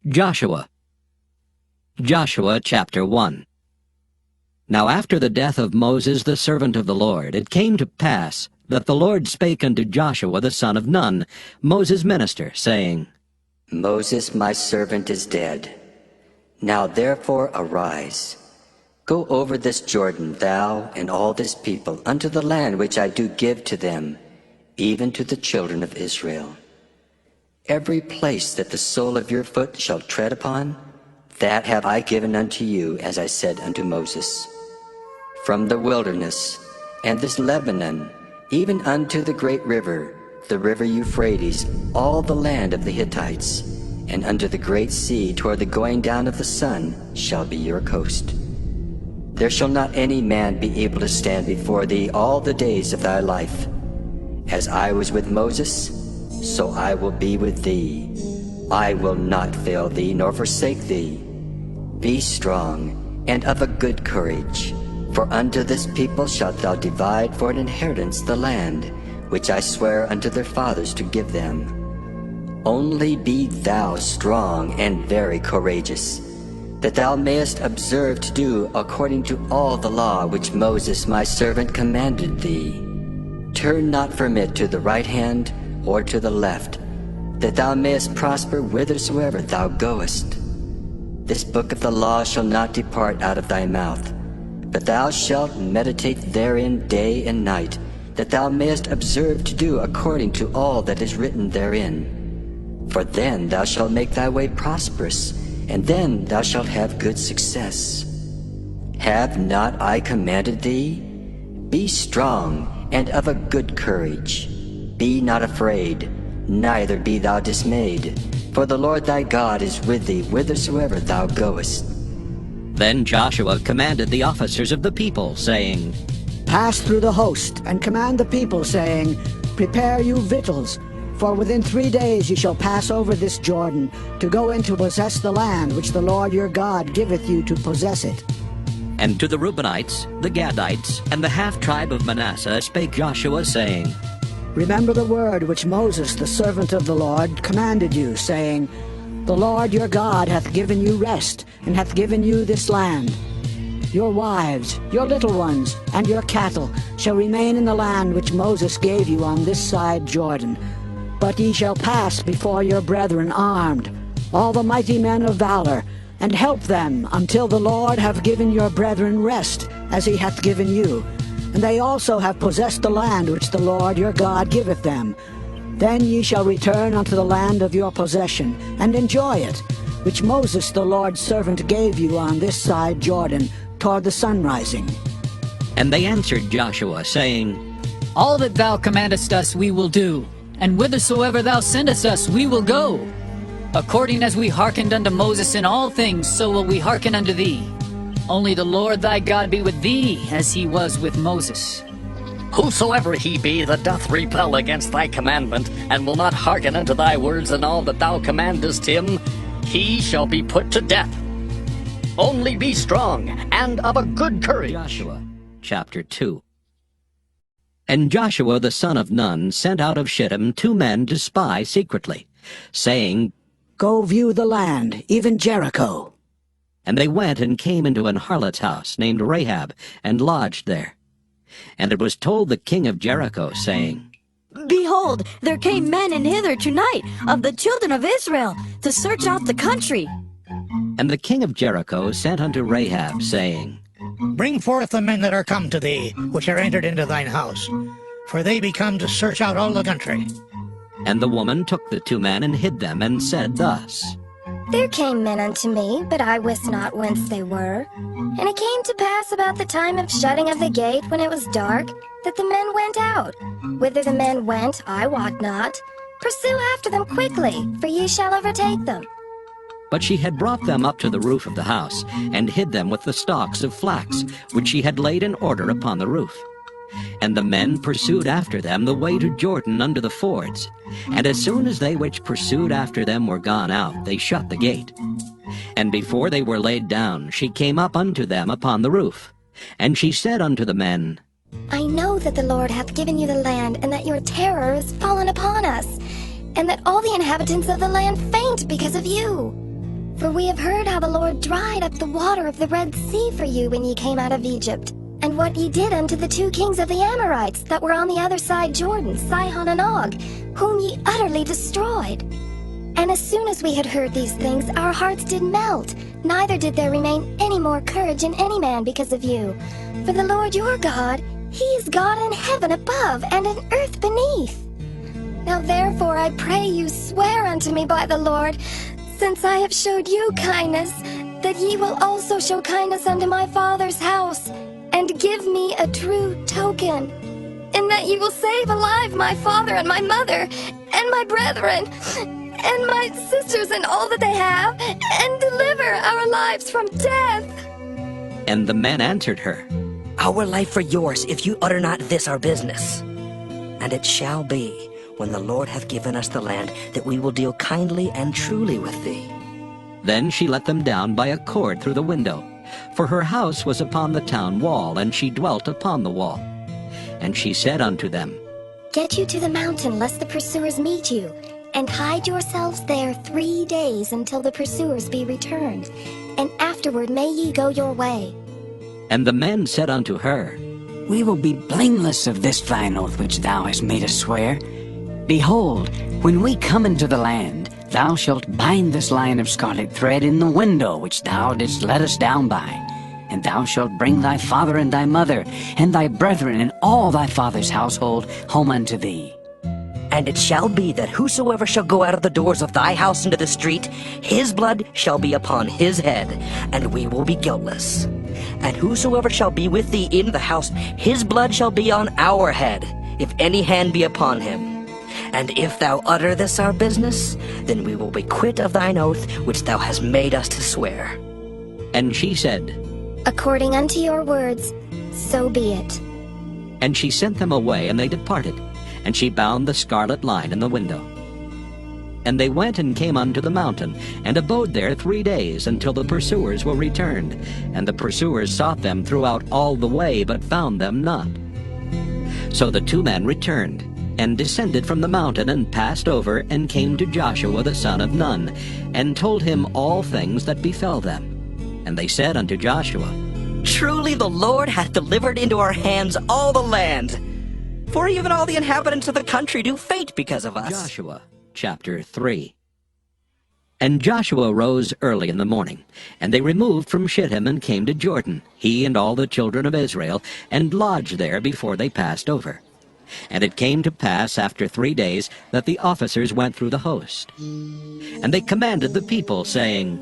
Joshua chapter 1. Now after the death of Moses the servant of the Lord, it came to pass that the Lord spake unto Joshua the son of Nun, Moses' minister, saying, Moses my servant is dead. Now therefore arise, go over this Jordan, thou and all this people, unto the land which I do give to them, even to the children of Israel. Every place that the sole of your foot shall tread upon, that have I given unto you, as I said unto Moses. From the wilderness, and this Lebanon, even unto the great river, the river Euphrates, all the land of the Hittites, and unto the great sea toward the going down of the sun, shall be your coast. There shall not any man be able to stand before thee all the days of thy life. As I was with Moses, so I will be with thee. I will not fail thee nor forsake thee. Be strong and of a good courage, for unto this people shalt thou divide for an inheritance the land, which I swear unto their fathers to give them. Only be thou strong and very courageous, that thou mayest observe to do according to all the law which Moses my servant commanded thee. Turn not from it to the right hand or to the left, that thou mayest prosper whithersoever thou goest. This book of the law shall not depart out of thy mouth, but thou shalt meditate therein day and night, that thou mayest observe to do according to all that is written therein. For then thou shalt make thy way prosperous, and then thou shalt have good success. Have not I commanded thee? Be strong and of a good courage. Be not afraid, neither be thou dismayed, for the Lord thy God is with thee whithersoever thou goest. Then Joshua commanded the officers of the people, saying, Pass through the host, and command the people, saying, Prepare you victuals, for within 3 days ye shall pass over this Jordan, to go in to possess the land which the Lord your God giveth you to possess it. And to the Reubenites, the Gadites, and the half-tribe of Manasseh spake Joshua, saying, Remember the word which Moses the servant of the Lord commanded you, saying, The Lord your God hath given you rest, and hath given you this land. Your wives, your little ones, and your cattle shall remain in the land which Moses gave you on this side Jordan. But ye shall pass before your brethren armed, all the mighty men of valor, and help them until the Lord have given your brethren rest, as he hath given you. And they also have possessed the land which the Lord your God giveth them. Then ye shall return unto the land of your possession, and enjoy it, which Moses the Lord's servant gave you on this side Jordan, toward the sun rising. And they answered Joshua, saying, All that thou commandest us we will do, and whithersoever thou sendest us we will go. According as we hearkened unto Moses in all things, so will we hearken unto thee. Only the Lord thy God be with thee, as he was with Moses. Whosoever he be that doth rebel against thy commandment, and will not hearken unto thy words and all that thou commandest him, he shall be put to death. Only be strong and of a good courage. Joshua chapter 2. And Joshua the son of Nun sent out of Shittim 2 men to spy secretly, saying, Go view the land, even Jericho. And they went and came into an harlot's house named Rahab, and lodged there. And it was told the king of Jericho, saying, Behold, there came men in hither tonight of the children of Israel to search out the country. And the king of Jericho sent unto Rahab, saying, Bring forth the men that are come to thee, which are entered into thine house, for they be come to search out all the country. And the woman took the 2 men and hid them, and said thus, There came men unto me, but I wist not whence they were. And it came to pass about the time of shutting of the gate, when it was dark, that the men went out. Whither the men went, I wot not. Pursue after them quickly, for ye shall overtake them. But she had brought them up to the roof of the house, and hid them with the stalks of flax, which she had laid in order upon the roof. And the men pursued after them the way to Jordan under the fords. And as soon as they which pursued after them were gone out, they shut the gate. And before they were laid down, she came up unto them upon the roof. And she said unto the men, I know that the Lord hath given you the land, and that your terror is fallen upon us, and that all the inhabitants of the land faint because of you. For we have heard how the Lord dried up the water of the Red Sea for you when ye came out of Egypt, and what ye did unto the 2 kings of the Amorites that were on the other side Jordan, Sihon and Og, whom ye utterly destroyed. And as soon as we had heard these things, our hearts did melt, neither did there remain any more courage in any man because of you. For the Lord your God, he is God in heaven above and in earth beneath. Now therefore I pray you swear unto me by the Lord, since I have showed you kindness, that ye will also show kindness unto my father's house, and give me a true token, in that ye will save alive my father and my mother, and my brethren, and my sisters and all that they have, and deliver our lives from death. And the men answered her, Our life for yours, if you utter not this our business. And it shall be, when the Lord hath given us the land, that we will deal kindly and truly with thee. Then she let them down by a cord through the window, for her house was upon the town wall, and she dwelt upon the wall. And she said unto them, Get you to the mountain, lest the pursuers meet you, and hide yourselves there 3 days until the pursuers be returned, and afterward may ye go your way. And the men said unto her, We will be blameless of this thine oath which thou hast made us swear. Behold, when we come into the land, thou shalt bind this line of scarlet thread in the window which thou didst let us down by, and thou shalt bring thy father and thy mother, and thy brethren and all thy father's household home unto thee. And it shall be that whosoever shall go out of the doors of thy house into the street, his blood shall be upon his head, and we will be guiltless. And whosoever shall be with thee in the house, his blood shall be on our head, if any hand be upon him. And if thou utter this our business, then we will be quit of thine oath which thou hast made us to swear. And she said, According unto your words, so be it. And she sent them away, and they departed. And she bound the scarlet line in the window. And they went and came unto the mountain, and abode there 3 days, until the pursuers were returned. And the pursuers sought them throughout all the way, but found them not. So the 2 men returned, and descended from the mountain, and passed over, and came to Joshua the son of Nun, and told him all things that befell them. And they said unto Joshua, Truly the Lord hath delivered into our hands all the land, for even all the inhabitants of the country do faint because of us. Joshua chapter 3. And Joshua rose early in the morning, and they removed from Shittim and came to Jordan, he and all the children of Israel, and lodged there before they passed over. And it came to pass after 3 days that the officers went through the host. And they commanded the people, saying,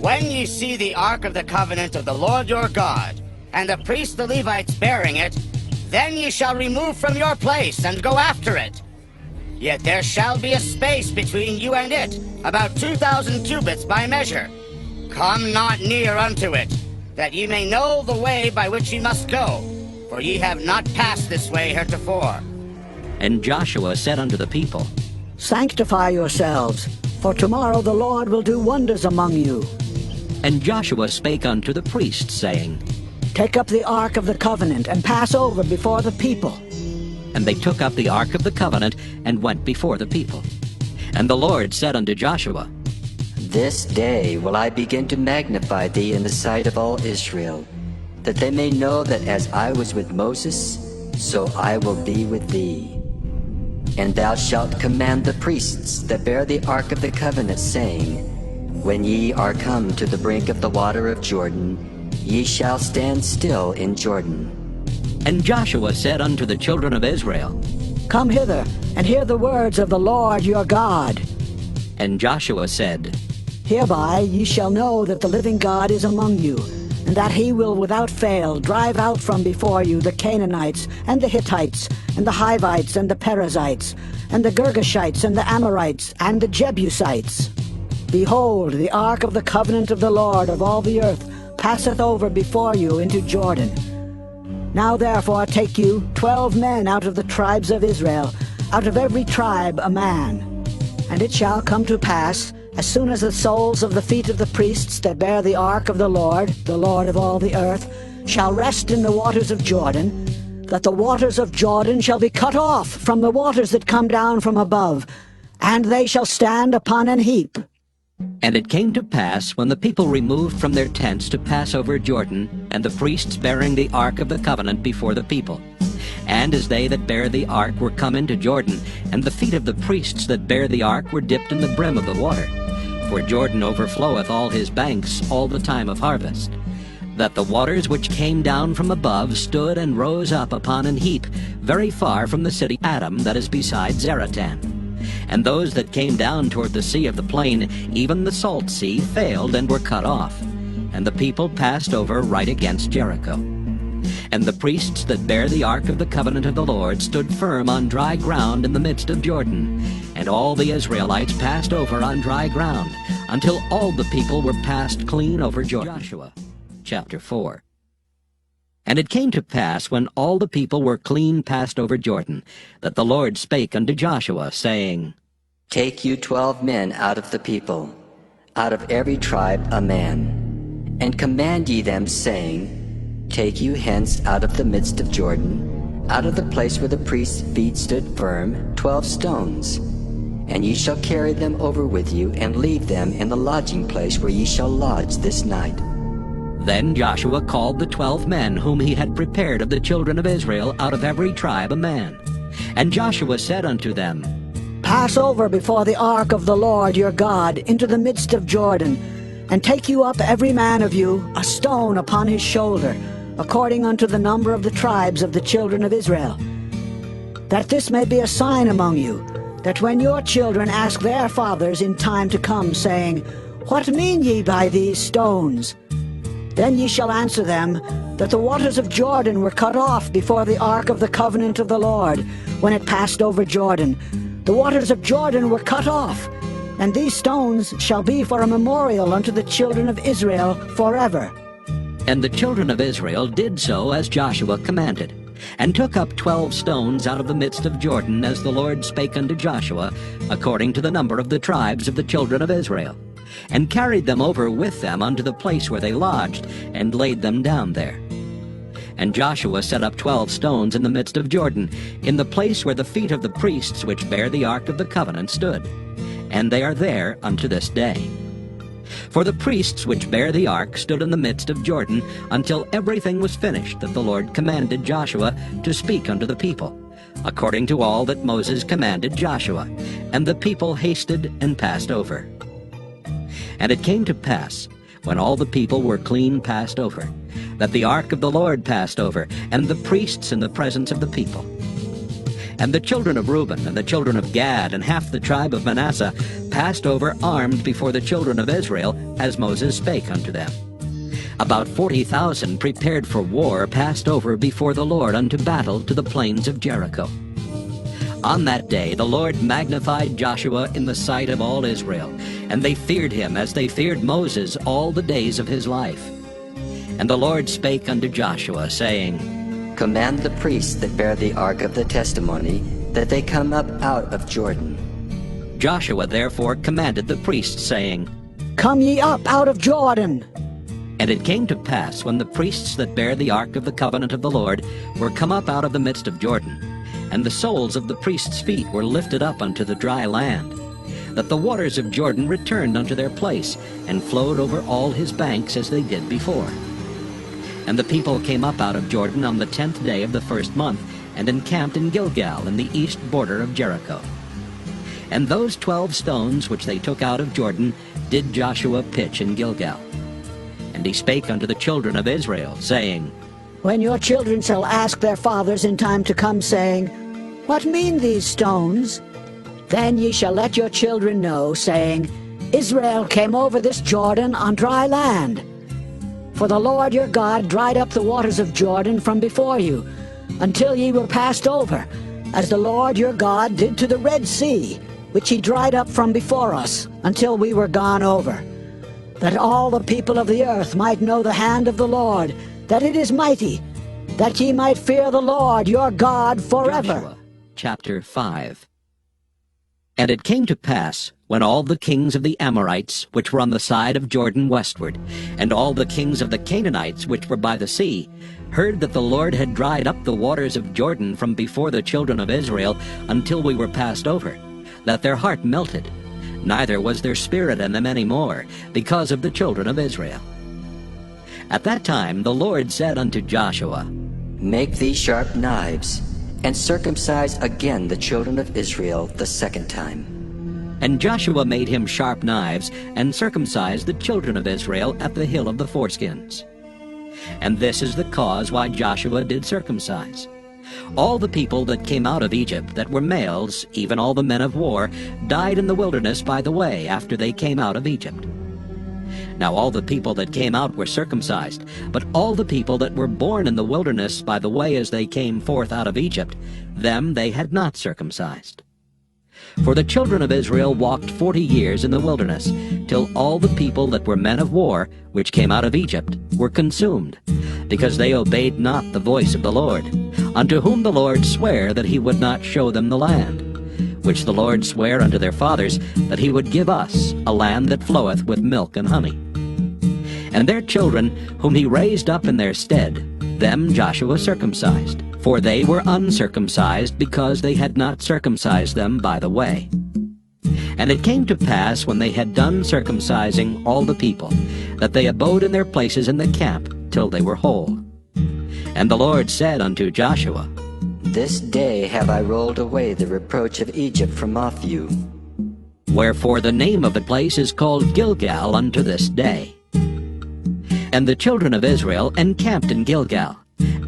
When ye see the ark of the covenant of the Lord your God, and the priests the Levites bearing it, then ye shall remove from your place, and go after it. Yet there shall be a space between you and it, about 2,000 cubits by measure. Come not near unto it, that ye may know the way by which ye must go, for ye have not passed this way heretofore. And Joshua said unto the people, Sanctify yourselves, for tomorrow the Lord will do wonders among you. And Joshua spake unto the priests, saying, Take up the ark of the covenant, and pass over before the people. And they took up the ark of the covenant, and went before the people. And the Lord said unto Joshua, This day will I begin to magnify thee in the sight of all Israel, that they may know that as I was with Moses, so I will be with thee. And thou shalt command the priests that bear the ark of the covenant, saying, When ye are come to the brink of the water of Jordan, ye shall stand still in Jordan. And Joshua said unto the children of Israel, Come hither, and hear the words of the Lord your God. And Joshua said, Hereby ye shall know that the living God is among you, and that he will without fail drive out from before you the Canaanites, and the Hittites, and the Hivites, and the Perizzites, and the Girgashites, and the Amorites, and the Jebusites. Behold, the ark of the covenant of the Lord of all the earth passeth over before you into Jordan. Now therefore take you 12 men out of the tribes of Israel, out of every tribe a man. And it shall come to pass, as soon as the soles of the feet of the priests that bear the ark of the Lord of all the earth, shall rest in the waters of Jordan, that the waters of Jordan shall be cut off from the waters that come down from above, and they shall stand upon an heap. And it came to pass, when the people removed from their tents to pass over Jordan, and the priests bearing the ark of the covenant before the people, and as they that bear the ark were come into Jordan, and the feet of the priests that bear the ark were dipped in the brim of the water, for Jordan overfloweth all his banks all the time of harvest, that the waters which came down from above stood and rose up upon an heap very far from the city Adam that is beside Zaratan. And those that came down toward the sea of the plain, even the salt sea, failed and were cut off. And the people passed over right against Jericho. And the priests that bear the ark of the covenant of the Lord stood firm on dry ground in the midst of Jordan. And all the Israelites passed over on dry ground, until all the people were passed clean over Jordan. Joshua chapter 4. And it came to pass, when all the people were clean passed over Jordan, that the Lord spake unto Joshua, saying, Take you 12 men out of the people, out of every tribe a man, and command ye them, saying, Take you hence out of the midst of Jordan, out of the place where the priest's feet stood firm, 12 stones. And ye shall carry them over with you, and leave them in the lodging place where ye shall lodge this night. Then Joshua called the 12 men whom he had prepared of the children of Israel out of every tribe a man. And Joshua said unto them, Pass over before the ark of the Lord your God into the midst of Jordan, and take you up every man of you a stone upon his shoulder, according unto the number of the tribes of the children of Israel, that this may be a sign among you, that when your children ask their fathers in time to come, saying, What mean ye by these stones? Then ye shall answer them, that the waters of Jordan were cut off before the ark of the covenant of the Lord, when it passed over Jordan. The waters of Jordan were cut off, and these stones shall be for a memorial unto the children of Israel forever. And the children of Israel did so as Joshua commanded, and took up 12 stones out of the midst of Jordan, as the Lord spake unto Joshua, according to the number of the tribes of the children of Israel, and carried them over with them unto the place where they lodged, and laid them down there. And Joshua set up 12 stones in the midst of Jordan, in the place where the feet of the priests which bear the ark of the covenant stood, and they are there unto this day. For the priests which bear the ark stood in the midst of Jordan, until everything was finished that the Lord commanded Joshua to speak unto the people, according to all that Moses commanded Joshua. And the people hasted and passed over. And it came to pass, when all the people were clean passed over, that the ark of the Lord passed over, and the priests in the presence of the people. And the children of Reuben and the children of Gad and half the tribe of Manasseh passed over armed before the children of Israel, as Moses spake unto them. About 40,000 prepared for war passed over before the Lord unto battle to the plains of Jericho. On that day the Lord magnified Joshua in the sight of all Israel, and they feared him as they feared Moses all the days of his life. And the Lord spake unto Joshua, saying, Command the priests that bear the ark of the testimony, that they come up out of Jordan. Joshua therefore commanded the priests, saying, Come ye up out of Jordan. And it came to pass, when the priests that bear the ark of the covenant of the Lord were come up out of the midst of Jordan, and the soles of the priests' feet were lifted up unto the dry land, that the waters of Jordan returned unto their place, and flowed over all his banks as they did before. And the people came up out of Jordan on the 10th day of the first month, and encamped in Gilgal in the east border of Jericho. And those 12 stones which they took out of Jordan did Joshua pitch in Gilgal. And he spake unto the children of Israel, saying, When your children shall ask their fathers in time to come, saying, What mean these stones? Then ye shall let your children know, saying, Israel came over this Jordan on dry land. For the Lord your God dried up the waters of Jordan from before you, until ye were passed over, as the Lord your God did to the Red Sea, which he dried up from before us, until we were gone over, that all the people of the earth might know the hand of the Lord, that it is mighty, that ye might fear the Lord your God forever. Joshua chapter 5. And it came to pass, when all the kings of the Amorites, which were on the side of Jordan westward, and all the kings of the Canaanites, which were by the sea, heard that the Lord had dried up the waters of Jordan from before the children of Israel, until we were passed over, that their heart melted, neither was there spirit in them any more, because of the children of Israel. At that time the Lord said unto Joshua, Make thee sharp knives, and circumcise again the children of Israel the second time. And Joshua made him sharp knives, and circumcised the children of Israel at the hill of the foreskins. And this is the cause why Joshua did circumcise. All the people that came out of Egypt that were males, even all the men of war, died in the wilderness by the way after they came out of Egypt. Now all the people that came out were circumcised, but all the people that were born in the wilderness by the way as they came forth out of Egypt, them they had not circumcised. For the children of Israel walked 40 years in the wilderness, till all the people that were men of war, which came out of Egypt, were consumed, because they obeyed not the voice of the Lord, unto whom the Lord sware that he would not show them the land, which the Lord sware unto their fathers, that he would give us a land that floweth with milk and honey. And their children, whom he raised up in their stead, them Joshua circumcised, for they were uncircumcised, because they had not circumcised them by the way. And it came to pass, when they had done circumcising all the people, that they abode in their places in the camp till they were whole. And the Lord said unto Joshua, This day have I rolled away the reproach of Egypt from off you. Wherefore the name of the place is called Gilgal unto this day. And the children of Israel encamped in Gilgal,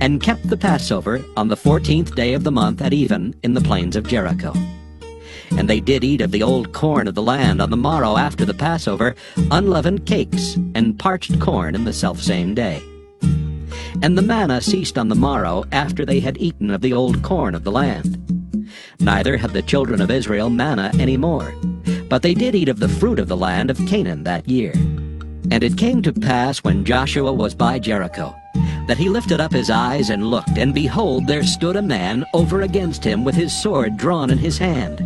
and kept the Passover on the 14th day of the month at even in the plains of Jericho. And they did eat of the old corn of the land on the morrow after the Passover, unleavened cakes, and parched corn in the selfsame day. And the manna ceased on the morrow after they had eaten of the old corn of the land. Neither had the children of Israel manna any more, but they did eat of the fruit of the land of Canaan that year. And it came to pass, when Joshua was by Jericho, that he lifted up his eyes and looked, and behold, there stood a man over against him with his sword drawn in his hand.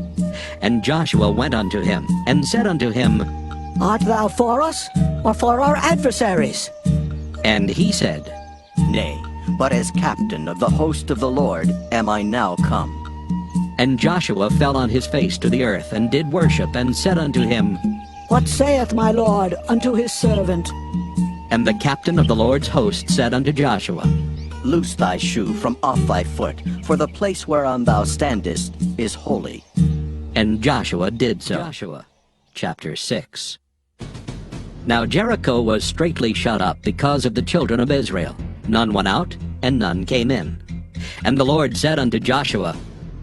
And Joshua went unto him, and said unto him, Art thou for us, or for our adversaries? And he said, Nay, but as captain of the host of the Lord am I now come. And Joshua fell on his face to the earth, and did worship, and said unto him, What saith my Lord unto his servant? And the captain of the Lord's host said unto Joshua, Loose thy shoe from off thy foot, for the place whereon thou standest is holy. And Joshua did so. Joshua chapter 6. Now Jericho was straitly shut up because of the children of Israel. None went out, and none came in. And the Lord said unto Joshua,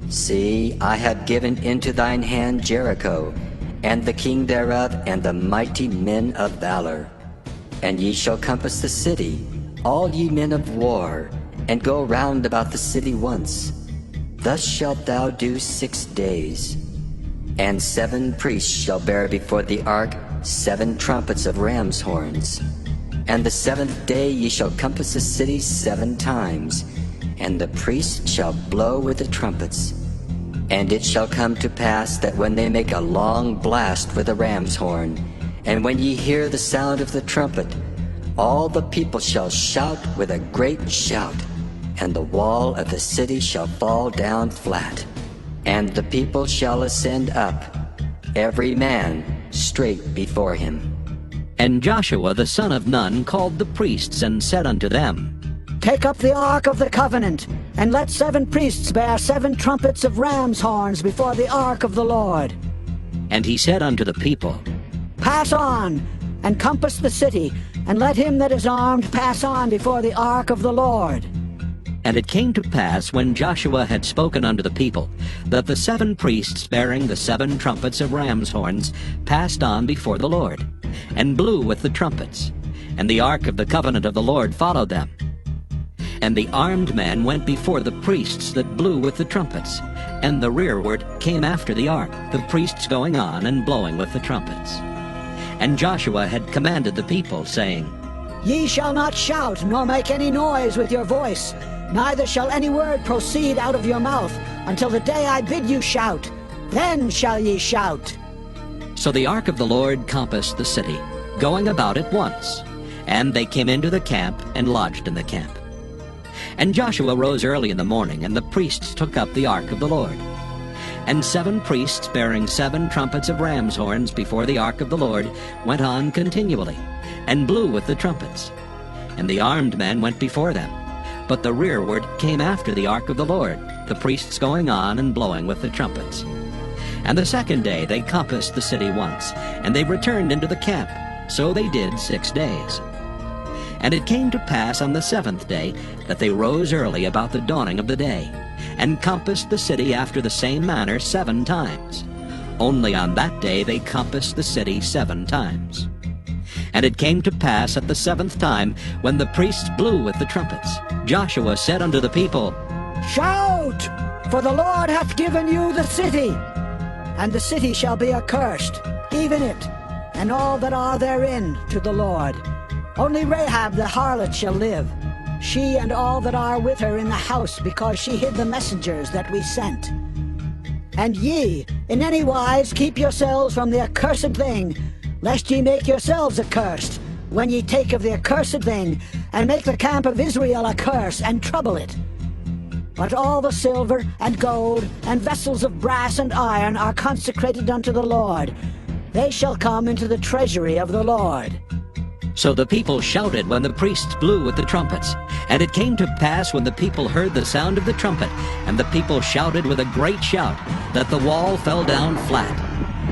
See, I have given into thine hand Jericho, and the king thereof, and the mighty men of valor. And ye shall compass the city, all ye men of war, and go round about the city once. Thus shalt thou do 6 days. And 7 priests shall bear before the ark 7 trumpets of ram's horns. And the 7th day ye shall compass the city 7 times, and the priests shall blow with the trumpets. And it shall come to pass that when they make a long blast with the ram's horn, and when ye hear the sound of the trumpet, all the people shall shout with a great shout, and the wall of the city shall fall down flat, and the people shall ascend up, every man straight before him. And Joshua the son of Nun called the priests, and said unto them, Take up the ark of the covenant, and let 7 priests bear 7 trumpets of ram's horns before the ark of the Lord. And he said unto the people, Pass on, and compass the city, and let him that is armed pass on before the ark of the Lord. And it came to pass, when Joshua had spoken unto the people, that the 7 priests bearing the 7 trumpets of ram's horns passed on before the Lord, and blew with the trumpets. And the ark of the covenant of the Lord followed them. And the armed men went before the priests that blew with the trumpets, and the rearward came after the ark, the priests going on and blowing with the trumpets. And Joshua had commanded the people, saying, Ye shall not shout, nor make any noise with your voice, neither shall any word proceed out of your mouth, until the day I bid you shout. Then shall ye shout. So the ark of the Lord compassed the city, going about it once. And they came into the camp, and lodged in the camp. And Joshua rose early in the morning, and the priests took up the ark of the Lord. And 7 priests bearing 7 trumpets of ram's horns before the ark of the Lord went on continually, and blew with the trumpets. And the armed men went before them, but the rearward came after the ark of the Lord, the priests going on and blowing with the trumpets. And the 2nd day they compassed the city once, and they returned into the camp. So they did 6 days. And it came to pass on the 7th day that they rose early about the dawning of the day, and compassed the city after the same manner 7 times. Only on that day they compassed the city 7 times. And it came to pass at the 7th time, when the priests blew with the trumpets, Joshua said unto the people, Shout! For the Lord hath given you the city, and the city shall be accursed, even it, and all that are therein, to the Lord. Only Rahab the harlot shall live, she and all that are with her in the house, because she hid the messengers that we sent. And ye, in any wise, keep yourselves from the accursed thing, lest ye make yourselves accursed, when ye take of the accursed thing, and make the camp of Israel a curse, and trouble it. But all the silver and gold and vessels of brass and iron are consecrated unto the Lord. They shall come into the treasury of the Lord. So the people shouted when the priests blew with the trumpets. And it came to pass when the people heard the sound of the trumpet, and the people shouted with a great shout, that the wall fell down flat.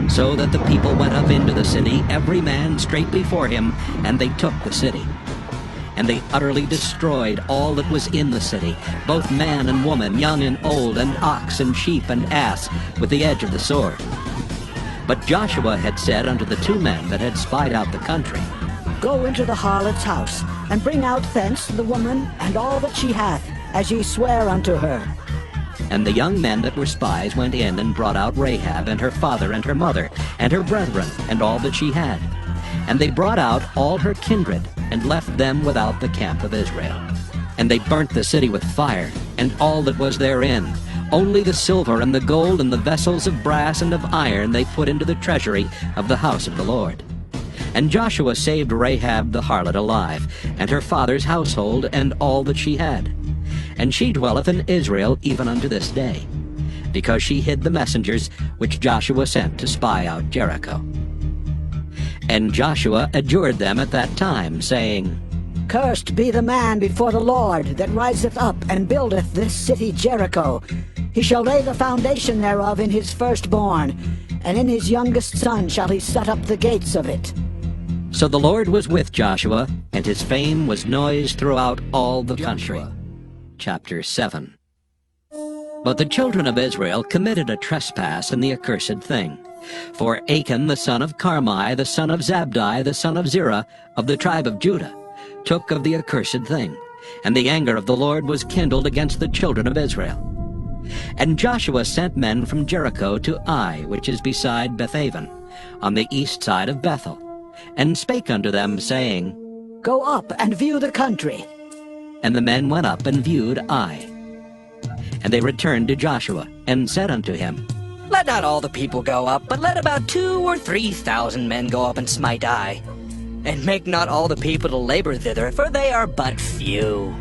So that the people went up into the city, every man straight before him, and they took the city. And they utterly destroyed all that was in the city, both man and woman, young and old, and ox and sheep and ass, with the edge of the sword. But Joshua had said unto the 2 men that had spied out the country, Go into the harlot's house, and bring out thence the woman and all that she hath, as ye swear unto her. And the young men that were spies went in and brought out Rahab and her father and her mother and her brethren and all that she had. And they brought out all her kindred, and left them without the camp of Israel. And they burnt the city with fire, and all that was therein. Only the silver and the gold and the vessels of brass and of iron they put into the treasury of the house of the Lord. And Joshua saved Rahab the harlot alive, and her father's household, and all that she had. And she dwelleth in Israel even unto this day, because she hid the messengers which Joshua sent to spy out Jericho. And Joshua adjured them at that time, saying, Cursed be the man before the Lord that riseth up and buildeth this city Jericho. He shall lay the foundation thereof in his firstborn, and in his youngest son shall he set up the gates of it. So the Lord was with Joshua, and his fame was noised throughout all the country. Chapter 7. But the children of Israel committed a trespass in the accursed thing. For Achan the son of Carmi, the son of Zabdi, the son of Zerah, of the tribe of Judah, took of the accursed thing, and the anger of the Lord was kindled against the children of Israel. And Joshua sent men from Jericho to Ai, which is beside Bethaven, on the east side of Bethel, and spake unto them, saying, Go up and view the country. And the men went up and viewed Ai. And they returned to Joshua, and said unto him, Let not all the people go up, but let about 2,000 or 3,000 men go up and smite Ai. And make not all the people to labor thither, for they are but few.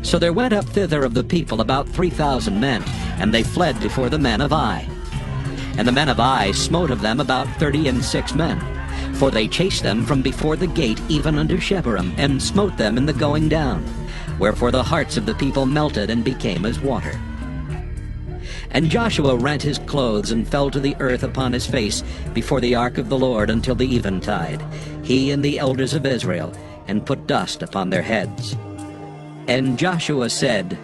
So there went up thither of the people about 3,000 men, and they fled before the men of Ai. And the men of Ai smote of them about 36 men, for they chased them from before the gate even unto Shebarim, and smote them in the going down. Wherefore the hearts of the people melted and became as water. And Joshua rent his clothes and fell to the earth upon his face before the ark of the Lord until the eventide, he and the elders of Israel, and put dust upon their heads. And Joshua said,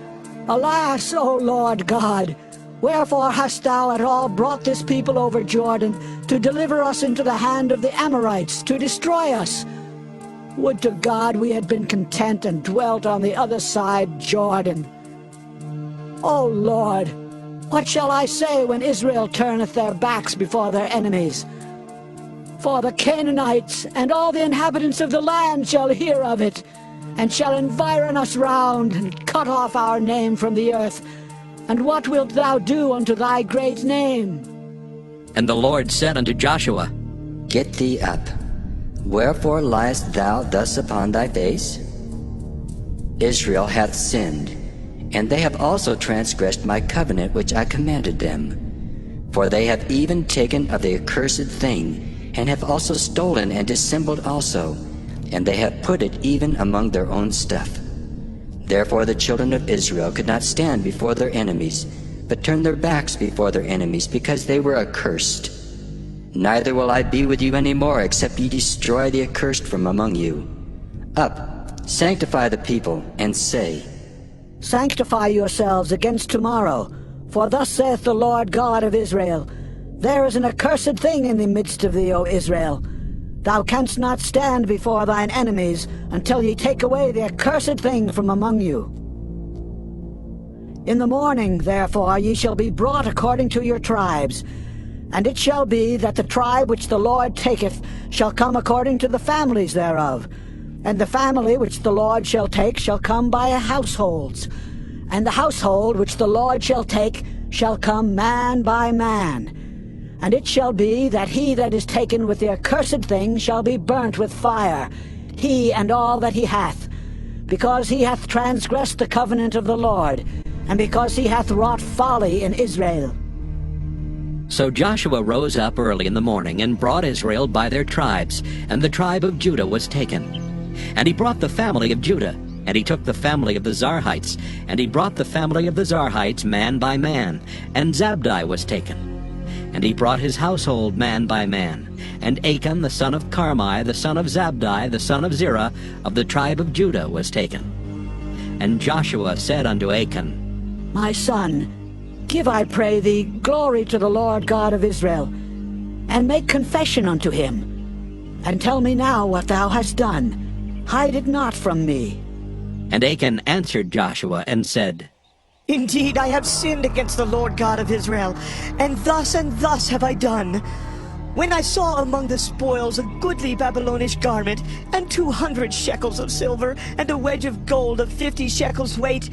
Alas, O Lord God, wherefore hast thou at all brought this people over Jordan, to deliver us into the hand of the Amorites, to destroy us? Would to God we had been content and dwelt on the other side Jordan. O Lord, what shall I say when Israel turneth their backs before their enemies? For the Canaanites and all the inhabitants of the land shall hear of it, and shall environ us round, and cut off our name from the earth. And what wilt thou do unto thy great name? And the Lord said unto Joshua, Get thee up. Wherefore liest thou thus upon thy face? Israel hath sinned, and they have also transgressed my covenant which I commanded them. For they have even taken of the accursed thing, and have also stolen and dissembled also, and they have put it even among their own stuff. Therefore the children of Israel could not stand before their enemies, but turned their backs before their enemies, because they were accursed. Neither will I be with you any more, except ye destroy the accursed from among you. Up, sanctify the people, and say, Sanctify yourselves against tomorrow, for thus saith the Lord God of Israel, There is an accursed thing in the midst of thee, O Israel. Thou canst not stand before thine enemies until ye take away the accursed thing from among you. In the morning, therefore, ye shall be brought according to your tribes. And it shall be that the tribe which the Lord taketh shall come according to the families thereof. And the family which the Lord shall take shall come by households. And the household which the Lord shall take shall come man by man. And it shall be that he that is taken with the accursed thing shall be burnt with fire, he and all that he hath, because he hath transgressed the covenant of the Lord, and because he hath wrought folly in Israel. So Joshua rose up early in the morning, and brought Israel by their tribes, and the tribe of Judah was taken. And he brought the family of Judah, and he took the family of the Zarhites, and he brought the family of the Zarhites man by man, and Zabdi was taken. And he brought his household man by man. And Achan the son of Carmi, the son of Zabdi, the son of Zerah, of the tribe of Judah, was taken. And Joshua said unto Achan, My son, give, I pray thee, glory to the Lord God of Israel, and make confession unto him. And tell me now what thou hast done. Hide it not from me. And Achan answered Joshua and said, Indeed, I have sinned against the Lord God of Israel, and thus have I done. When I saw among the spoils a goodly Babylonish garment, and 200 shekels of silver, and a wedge of gold of 50 shekels weight,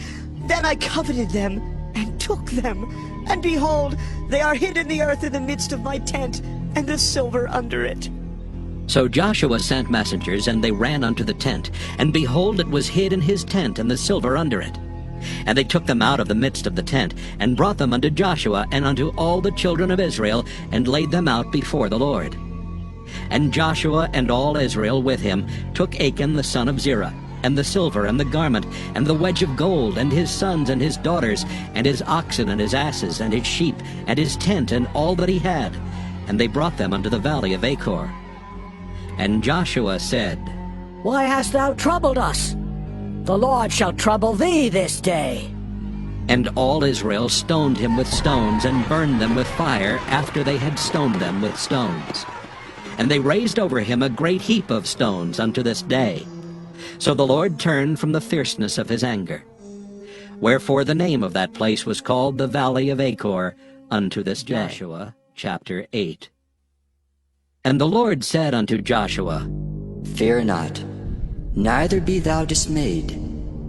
then I coveted them, and took them. And behold, they are hid in the earth in the midst of my tent, and the silver under it. So Joshua sent messengers, and they ran unto the tent, and behold, it was hid in his tent, and the silver under it. And they took them out of the midst of the tent, and brought them unto Joshua and unto all the children of Israel, and laid them out before the Lord. And Joshua and all Israel with him took Achan the son of Zerah, and the silver, and the garment, and the wedge of gold, and his sons and his daughters, and his oxen and his asses, and his sheep, and his tent, and all that he had. And they brought them unto the valley of Achor. And Joshua said, Why hast thou troubled us? The Lord shall trouble thee this day. And all Israel stoned him with stones, and burned them with fire, after they had stoned them with stones. And they raised over him a great heap of stones unto this day. So the Lord turned from the fierceness of his anger. Wherefore the name of that place was called the Valley of Achor unto this day. Joshua chapter 8. And the Lord said unto Joshua, Fear not, neither be thou dismayed.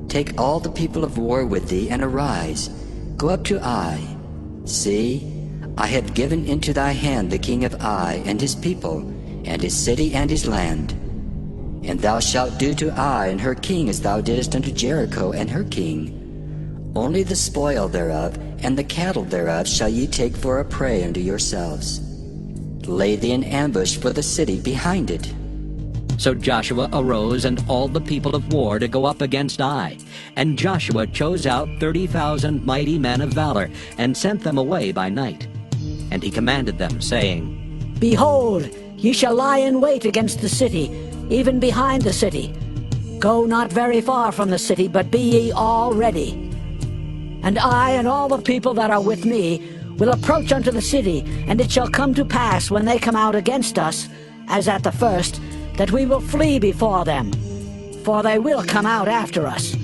Take all the people of war with thee, and arise. Go up to Ai. See, I have given into thy hand the king of Ai, and his people, and his city, and his land. And thou shalt do to Ai and her king as thou didst unto Jericho and her king. Only the spoil thereof, and the cattle thereof shall ye take for a prey unto yourselves. Lay thee an ambush for the city behind it. So Joshua arose, and all the people of war, to go up against Ai. And Joshua chose out 30,000 mighty men of valor, and sent them away by night. And he commanded them, saying, Behold, ye shall lie in wait against the city, even behind the city. Go not very far from the city, but be ye all ready. And I and all the people that are with me will approach unto the city, and it shall come to pass when they come out against us, as at the first, that we will flee before them. For they will come out after us,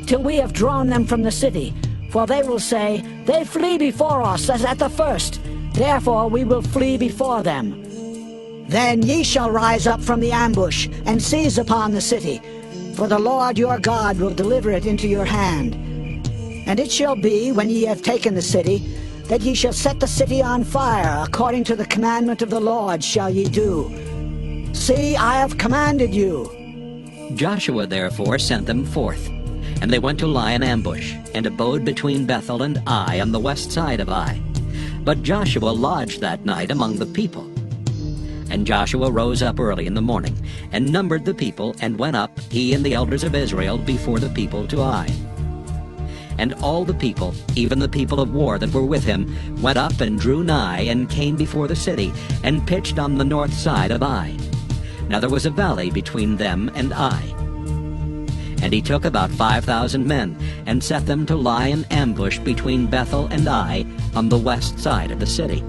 till we have drawn them from the city. For they will say, They flee before us as at the first, therefore we will flee before them. Then ye shall rise up from the ambush, and seize upon the city, for the Lord your God will deliver it into your hand. And it shall be, when ye have taken the city, that ye shall set the city on fire, according to the commandment of the Lord shall ye do. See, I have commanded you. Joshua therefore sent them forth. And they went to lie in ambush, and abode between Bethel and Ai on the west side of Ai. But Joshua lodged that night among the people. And Joshua rose up early in the morning, and numbered the people, and went up, he and the elders of Israel, before the people to Ai. And all the people, even the people of war that were with him, went up and drew nigh, and came before the city, and pitched on the north side of Ai. Now there was a valley between them and Ai. And he took about 5,000 men, and set them to lie in ambush between Bethel and Ai, on the west side of the city.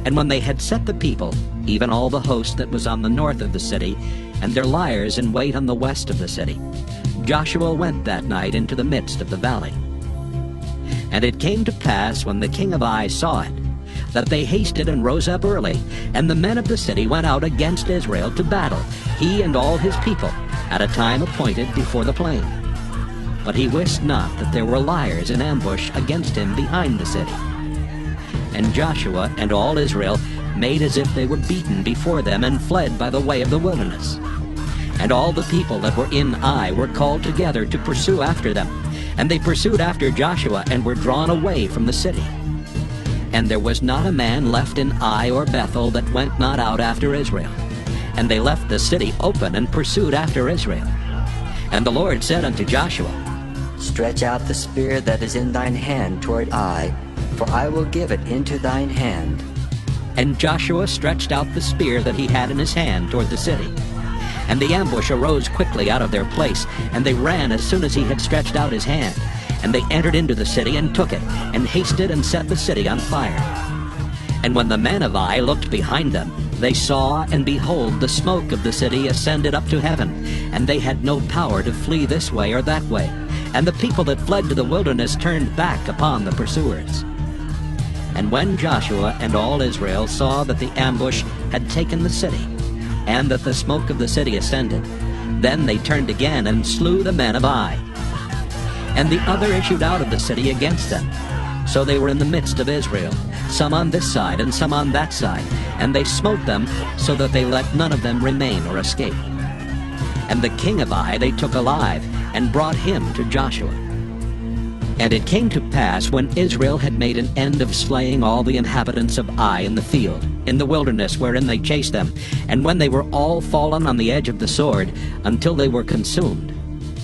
And when they had set the people, even all the host that was on the north of the city, and their liers in wait on the west of the city, Joshua went that night into the midst of the valley. And it came to pass, when the king of Ai saw it, that they hasted and rose up early, and the men of the city went out against Israel to battle, he and all his people, at a time appointed before the plain. But he wist not that there were liers in ambush against him behind the city. And Joshua and all Israel made as if they were beaten before them, and fled by the way of the wilderness. And all the people that were in Ai were called together to pursue after them. And they pursued after Joshua, and were drawn away from the city. And there was not a man left in Ai or Bethel that went not out after Israel. And they left the city open, and pursued after Israel. And the Lord said unto Joshua, Stretch out the spear that is in thine hand toward Ai, for I will give it into thine hand. And Joshua stretched out the spear that he had in his hand toward the city. And the ambush arose quickly out of their place, and they ran as soon as he had stretched out his hand. And they entered into the city, and took it, and hasted and set the city on fire. And when the men of Ai looked behind them, they saw, and behold, the smoke of the city ascended up to heaven, and they had no power to flee this way or that way. And the people that fled to the wilderness turned back upon the pursuers. And when Joshua and all Israel saw that the ambush had taken the city, and that the smoke of the city ascended, then they turned again, and slew the men of Ai. And the other issued out of the city against them. So they were in the midst of Israel, some on this side and some on that side, and they smote them, so that they let none of them remain or escape. And the king of Ai they took alive, and brought him to Joshua. And it came to pass, when Israel had made an end of slaying all the inhabitants of Ai in the field, in the wilderness wherein they chased them, and when they were all fallen on the edge of the sword, until they were consumed,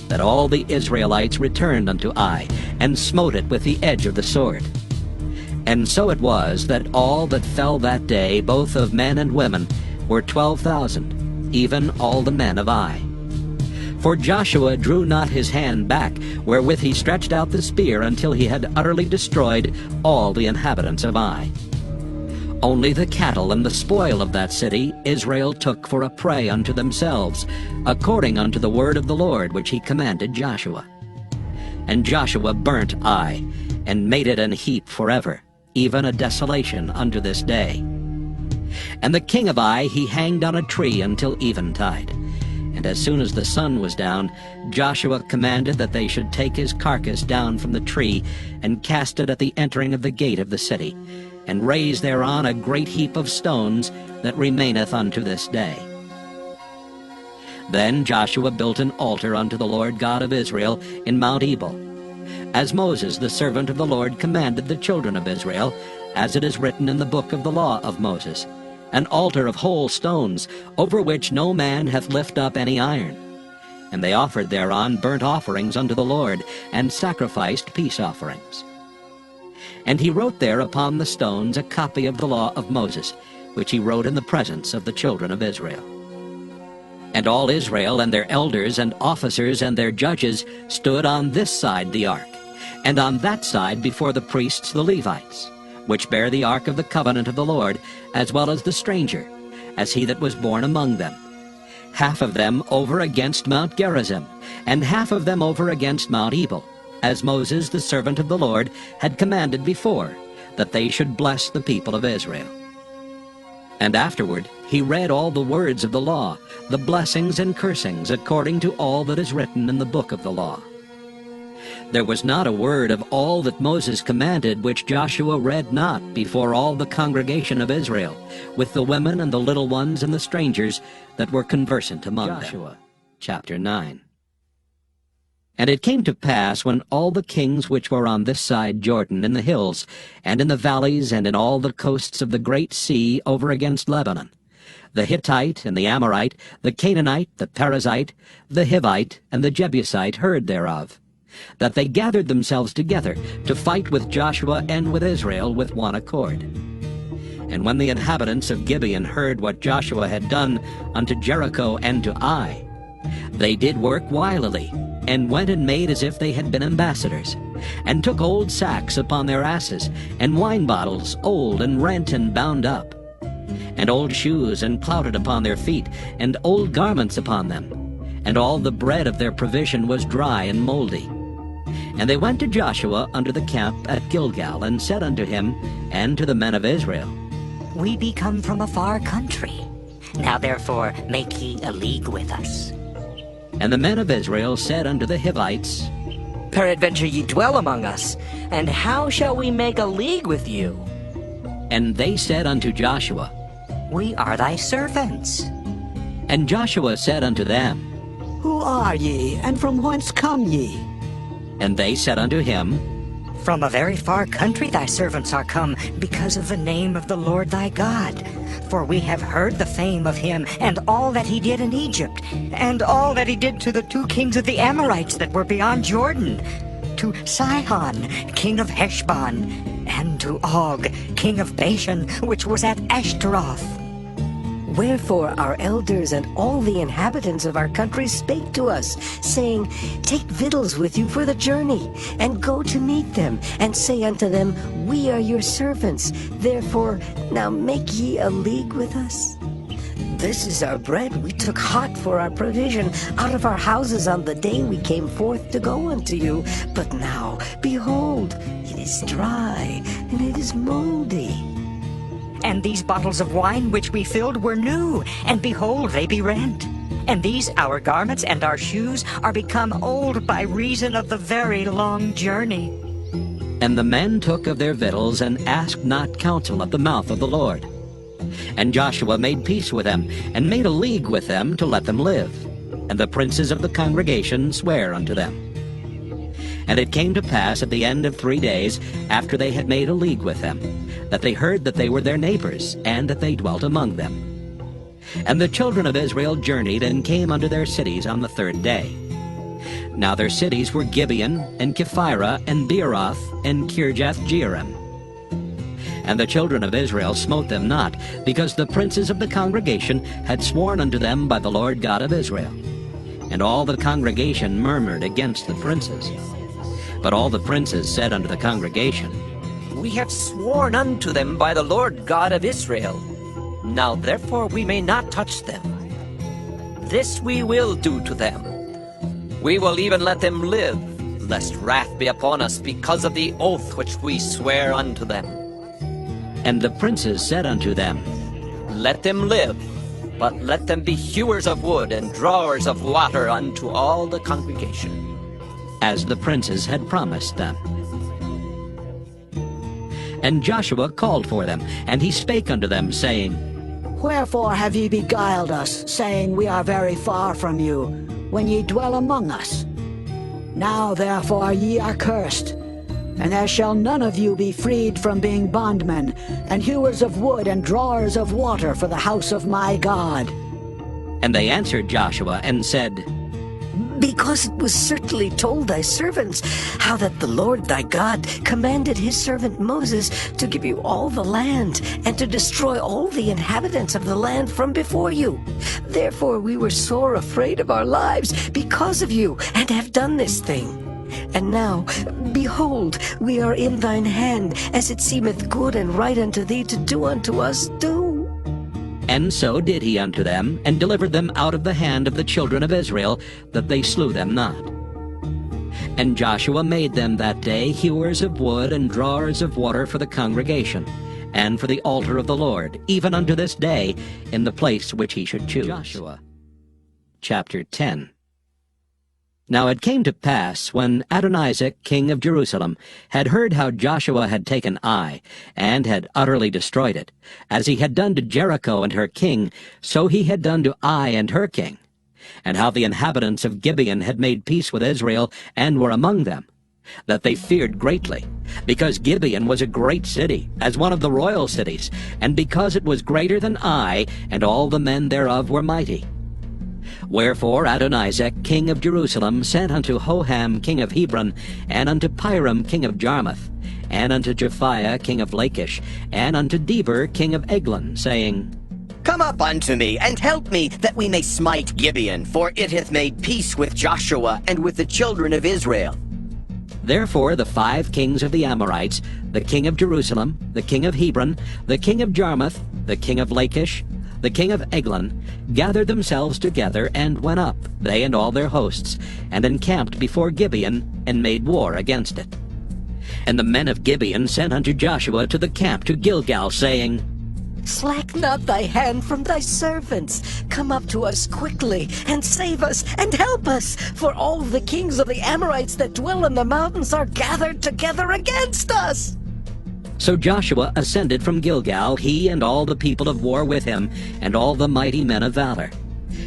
that all the Israelites returned unto Ai, and smote it with the edge of the sword. And so it was, that all that fell that day, both of men and women, were 12,000, even all the men of Ai. For Joshua drew not his hand back, wherewith he stretched out the spear, until he had utterly destroyed all the inhabitants of Ai. Only the cattle and the spoil of that city Israel took for a prey unto themselves, according unto the word of the Lord which he commanded Joshua. And Joshua burnt Ai, and made it an heap forever, even a desolation unto this day. And the king of Ai he hanged on a tree until eventide. And as soon as the sun was down, Joshua commanded that they should take his carcass down from the tree, and cast it at the entering of the gate of the city, and raise thereon a great heap of stones that remaineth unto this day. Then Joshua built an altar unto the Lord God of Israel in Mount Ebal, as Moses the servant of the Lord commanded the children of Israel, as it is written in the book of the law of Moses, an altar of whole stones, over which no man hath lift up any iron. And they offered thereon burnt offerings unto the Lord, and sacrificed peace offerings. And he wrote there upon the stones a copy of the law of Moses, which he wrote in the presence of the children of Israel. And all Israel and their elders and officers and their judges stood on this side the ark, and on that side before the priests the Levites, which bear the ark of the covenant of the Lord, as well as the stranger, as he that was born among them. Half of them over against Mount Gerizim, and half of them over against Mount Ebal, as Moses the servant of the Lord had commanded before, that they should bless the people of Israel. And afterward he read all the words of the law, the blessings and cursings, according to all that is written in the book of the law. There was not a word of all that Moses commanded which Joshua read not before all the congregation of Israel, with the women and the little ones and the strangers that were conversant among them. Joshua chapter 9. And it came to pass, when all the kings which were on this side Jordan, in the hills, and in the valleys, and in all the coasts of the great sea over against Lebanon, the Hittite and the Amorite, the Canaanite, the Perizzite, the Hivite, and the Jebusite heard thereof, that they gathered themselves together to fight with Joshua and with Israel with one accord. And when the inhabitants of Gibeon heard what Joshua had done unto Jericho and to Ai, they did work wilily, and went and made as if they had been ambassadors, and took old sacks upon their asses, and wine bottles old and rent and bound up, and old shoes and clouted upon their feet, and old garments upon them, and all the bread of their provision was dry and mouldy. And they went to Joshua unto the camp at Gilgal, and said unto him and to the men of Israel, We be come from a far country. Now therefore make ye a league with us. And the men of Israel said unto the Hivites, Peradventure ye dwell among us, and how shall we make a league with you? And they said unto Joshua, We are thy servants. And Joshua said unto them, Who are ye, and from whence come ye? And they said unto him, From a very far country thy servants are come, because of the name of the Lord thy God. For we have heard the fame of him, and all that he did in Egypt, and all that he did to the 2 kings of the Amorites that were beyond Jordan, to Sihon, king of Heshbon, and to Og, king of Bashan, which was at Ashtaroth. Wherefore our elders and all the inhabitants of our country spake to us, saying, Take victuals with you for the journey, and go to meet them, and say unto them, We are your servants, therefore now make ye a league with us. This is our bread we took hot for our provision out of our houses on the day we came forth to go unto you. But now, behold, it is dry, and it is moldy. And these bottles of wine which we filled were new, and behold, they be rent. And these our garments and our shoes are become old by reason of the very long journey. And the men took of their victuals, and asked not counsel at the mouth of the Lord. And Joshua made peace with them, and made a league with them to let them live. And the princes of the congregation sware unto them. And it came to pass at the end of 3 days, after they had made a league with them, that they heard that they were their neighbors, and that they dwelt among them. And the children of Israel journeyed, and came unto their cities on the 3rd day. Now their cities were Gibeon, and Kephirah, and Beeroth, and Kirjath-jearim. And the children of Israel smote them not, because the princes of the congregation had sworn unto them by the Lord God of Israel. And all the congregation murmured against the princes. But all the princes said unto the congregation, We have sworn unto them by the Lord God of Israel. Now therefore we may not touch them. This we will do to them. We will even let them live, lest wrath be upon us because of the oath which we swear unto them. And the princes said unto them, Let them live, but let them be hewers of wood and drawers of water unto all the congregation. As the princes had promised them. And Joshua called for them, and he spake unto them, saying, Wherefore have ye beguiled us, saying, We are very far from you, when ye dwell among us? Now therefore ye are cursed, and there shall none of you be freed from being bondmen, and hewers of wood and drawers of water for the house of my God. And they answered Joshua, and said, Because it was certainly told thy servants how that the Lord thy God commanded his servant Moses to give you all the land, and to destroy all the inhabitants of the land from before you. Therefore we were sore afraid of our lives because of you, and have done this thing. And now, behold, we are in thine hand, as it seemeth good and right unto thee to do unto us, do. And so did he unto them, and delivered them out of the hand of the children of Israel, that they slew them not. And Joshua made them that day hewers of wood and drawers of water for the congregation, and for the altar of the Lord, even unto this day, in the place which he should choose. Joshua chapter 10. Now it came to pass, when Adonizek king of Jerusalem had heard how Joshua had taken Ai, and had utterly destroyed it, as he had done to Jericho and her king, so he had done to Ai and her king, and how the inhabitants of Gibeon had made peace with Israel and were among them, that they feared greatly, because Gibeon was a great city, as one of the royal cities, and because it was greater than Ai, and all the men thereof were mighty. Wherefore Adonizek king of Jerusalem sent unto Hoham king of Hebron, and unto Piram king of Jarmuth, and unto Japhiah king of Lachish, and unto Deber king of Eglon, saying, Come up unto me, and help me, that we may smite Gibeon, for it hath made peace with Joshua and with the children of Israel. Therefore the 5 kings of the Amorites, the king of Jerusalem, the king of Hebron, the king of Jarmuth, the king of Lachish, the king of Eglon, gathered themselves together and went up, they and all their hosts, and encamped before Gibeon, and made war against it. And the men of Gibeon sent unto Joshua to the camp to Gilgal, saying, Slack not thy hand from thy servants. Come up to us quickly, and save us, and help us, for all the kings of the Amorites that dwell in the mountains are gathered together against us. So Joshua ascended from Gilgal, he and all the people of war with him, and all the mighty men of valor.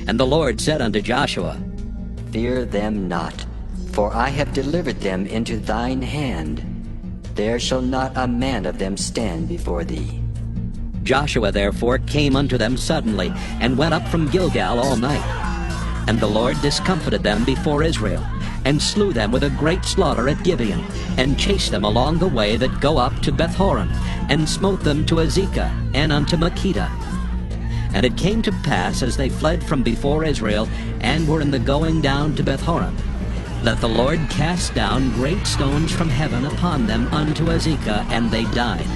And the Lord said unto Joshua, Fear them not, for I have delivered them into thine hand. There shall not a man of them stand before thee. Joshua therefore came unto them suddenly, and went up from Gilgal all night. And the Lord discomfited them before Israel, and slew them with a great slaughter at Gibeon, and chased them along the way that go up to Bethhoron, and smote them to Azekah, and unto Makkedah. And it came to pass, as they fled from before Israel, and were in the going down to Bethhoron, that the Lord cast down great stones from heaven upon them unto Azekah, and they died.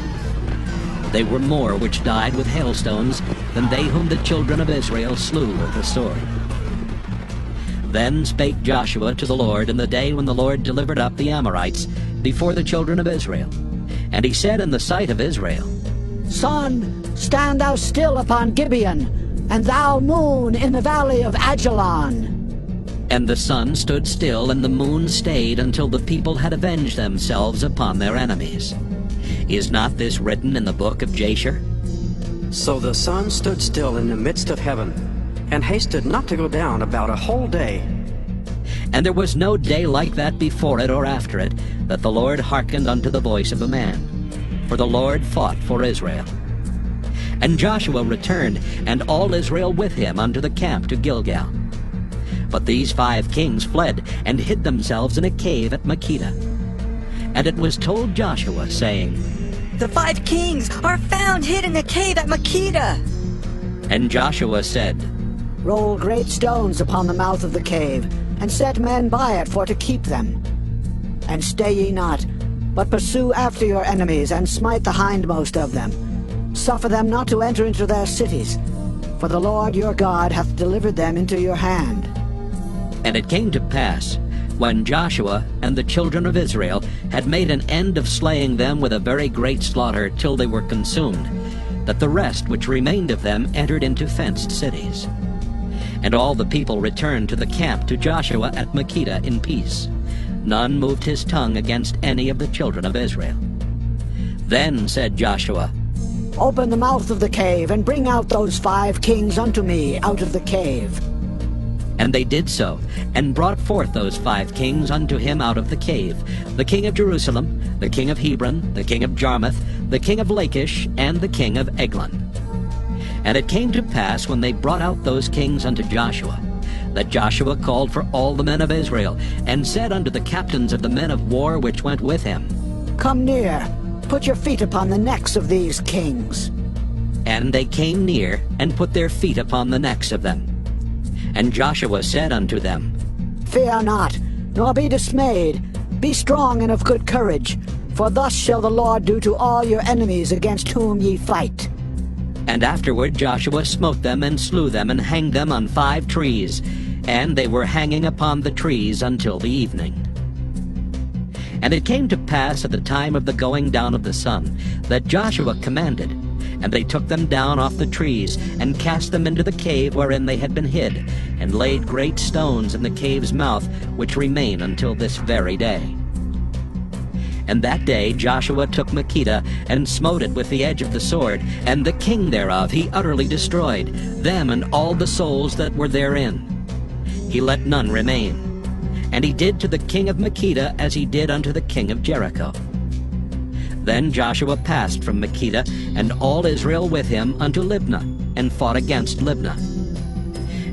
They were more which died with hailstones than they whom the children of Israel slew with the sword. Then spake Joshua to the Lord in the day when the Lord delivered up the Amorites before the children of Israel. And he said in the sight of Israel, Sun, stand thou still upon Gibeon, and thou moon in the valley of Ajalon. And the sun stood still, and the moon stayed, until the people had avenged themselves upon their enemies. Is not this written in the book of Jasher? So the sun stood still in the midst of heaven, and hasted not to go down about a whole day. And there was no day like that before it or after it, that the Lord hearkened unto the voice of a man. For the Lord fought for Israel. And Joshua returned, and all Israel with him, unto the camp to Gilgal. But these 5 kings fled, and hid themselves in a cave at Makkedah. And it was told Joshua, saying, The 5 kings are found hid in a cave at Makkedah. And Joshua said, Roll great stones upon the mouth of the cave, and set men by it for to keep them. And stay ye not, but pursue after your enemies, and smite the hindmost of them. Suffer them not to enter into their cities, for the Lord your God hath delivered them into your hand. And it came to pass, when Joshua and the children of Israel had made an end of slaying them with a very great slaughter till they were consumed, that the rest which remained of them entered into fenced cities. And all the people returned to the camp to Joshua at Makkedah in peace. None moved his tongue against any of the children of Israel. Then said Joshua, Open the mouth of the cave, and bring out those 5 kings unto me out of the cave. And they did so, and brought forth those 5 kings unto him out of the cave, the king of Jerusalem, the king of Hebron, the king of Jarmuth, the king of Lachish, and the king of Eglon. And it came to pass, when they brought out those kings unto Joshua, that Joshua called for all the men of Israel, and said unto the captains of the men of war which went with him, Come near, put your feet upon the necks of these kings. And they came near, and put their feet upon the necks of them. And Joshua said unto them, Fear not, nor be dismayed. Be strong and of good courage, for thus shall the Lord do to all your enemies against whom ye fight. And afterward Joshua smote them, and slew them, and hanged them on 5 trees, and they were hanging upon the trees until the evening. And it came to pass at the time of the going down of the sun, that Joshua commanded, and they took them down off the trees, and cast them into the cave wherein they had been hid, and laid great stones in the cave's mouth, which remain until this very day. And that day Joshua took Makkedah, and smote it with the edge of the sword, and the king thereof he utterly destroyed, them and all the souls that were therein. he let none remain. And he did to the king of Makkedah as he did unto the king of Jericho. Then Joshua passed from Makkedah, and all Israel with him, unto Libnah, and fought against Libnah.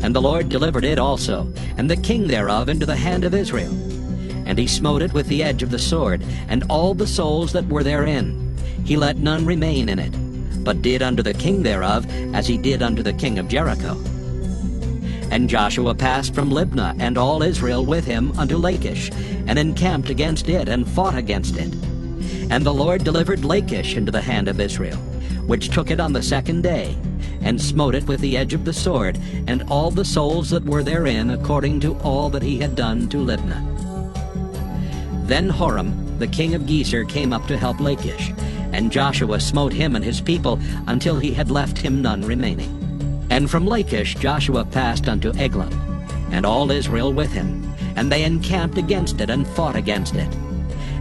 And the Lord delivered it also, and the king thereof, into the hand of Israel. And he smote it with the edge of the sword, and all the souls that were therein. He let none remain in it, but did unto the king thereof as he did unto the king of Jericho. And Joshua passed from Libnah, and all Israel with him, unto Lachish, and encamped against it, and fought against it. And the Lord delivered Lachish into the hand of Israel, which took it on the second day, and smote it with the edge of the sword, and all the souls that were therein, according to all that he had done to Libnah. Then Horam, the king of Gezer, came up to help Lachish, and Joshua smote him and his people until he had left him none remaining. And from Lachish Joshua passed unto Eglon, and all Israel with him, and they encamped against it, and fought against it.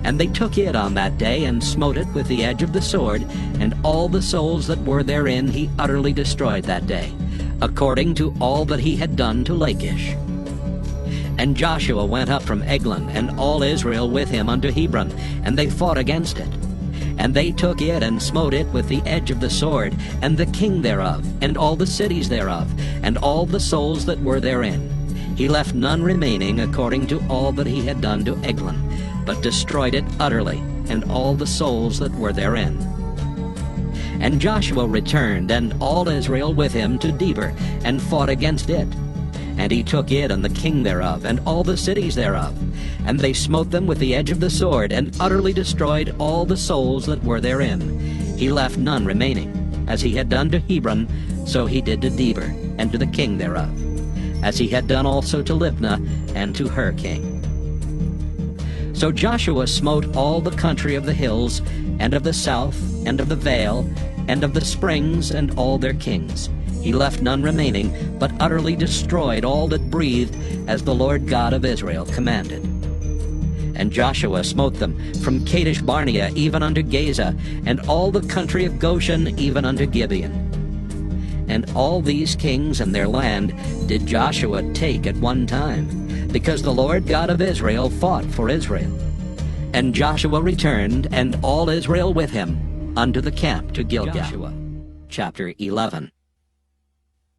And they took it on that day, and smote it with the edge of the sword, and all the souls that were therein he utterly destroyed that day, according to all that he had done to Lachish. And Joshua went up from Eglon, and all Israel with him, unto Hebron, and they fought against it. And they took it, and smote it with the edge of the sword, and the king thereof, and all the cities thereof, and all the souls that were therein. He left none remaining, according to all that he had done to Eglon, but destroyed it utterly, and all the souls that were therein. And Joshua returned, and all Israel with him, to Debir, and fought against it. And he took it, and the king thereof, and all the cities thereof. And they smote them with the edge of the sword, and utterly destroyed all the souls that were therein. He left none remaining. As he had done to Hebron, so he did to Debir, and to the king thereof, as he had done also to Libnah, and to her king. So Joshua smote all the country of the hills, and of the south, and of the vale, and of the springs, and all their kings. He left none remaining, but utterly destroyed all that breathed, as the Lord God of Israel commanded. And Joshua smote them from Kadesh Barnea even unto Gaza, and all the country of Goshen even unto Gibeon. And all these kings and their land did Joshua take at one time, because the Lord God of Israel fought for Israel. And Joshua returned, and all Israel with him, unto the camp to Gilgal. Joshua, chapter 11.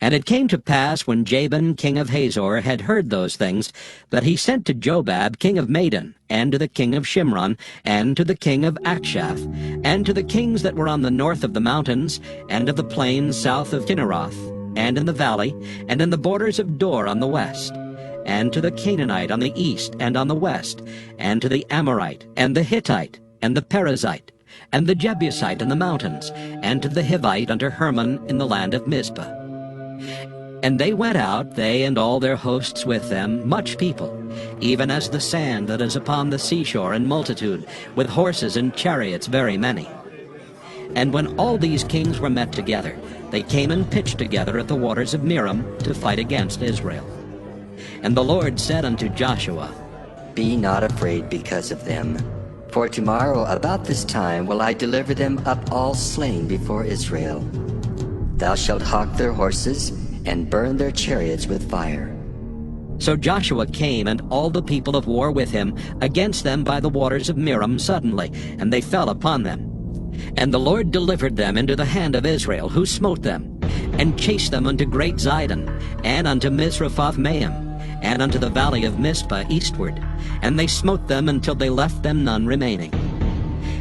And it came to pass, when Jabin king of Hazor had heard those things, that he sent to Jobab king of Madon, and to the king of Shimron, and to the king of Akshaph, and to the kings that were on the north of the mountains, and of the plains south of Kinneroth, and in the valley, and in the borders of Dor on the west, and to the Canaanite on the east and on the west, and to the Amorite, and the Hittite, and the Perizzite, and the Jebusite in the mountains, and to the Hivite unto Hermon in the land of Mizpah. And they went out, they and all their hosts with them, much people, even as the sand that is upon the seashore in multitude, with horses and chariots very many. And when all these kings were met together, they came and pitched together at the waters of Merom to fight against Israel. And the Lord said unto Joshua, Be not afraid because of them, for tomorrow about this time will I deliver them up all slain before Israel. Thou shalt hawk their horses, and burn their chariots with fire. So Joshua came, and all the people of war with him, against them by the waters of Merom suddenly, and they fell upon them. And the Lord delivered them into the hand of Israel, who smote them, and chased them unto great Zidon, and unto Misrephoth-Maim, and unto the valley of Mizpah eastward. And they smote them until they left them none remaining.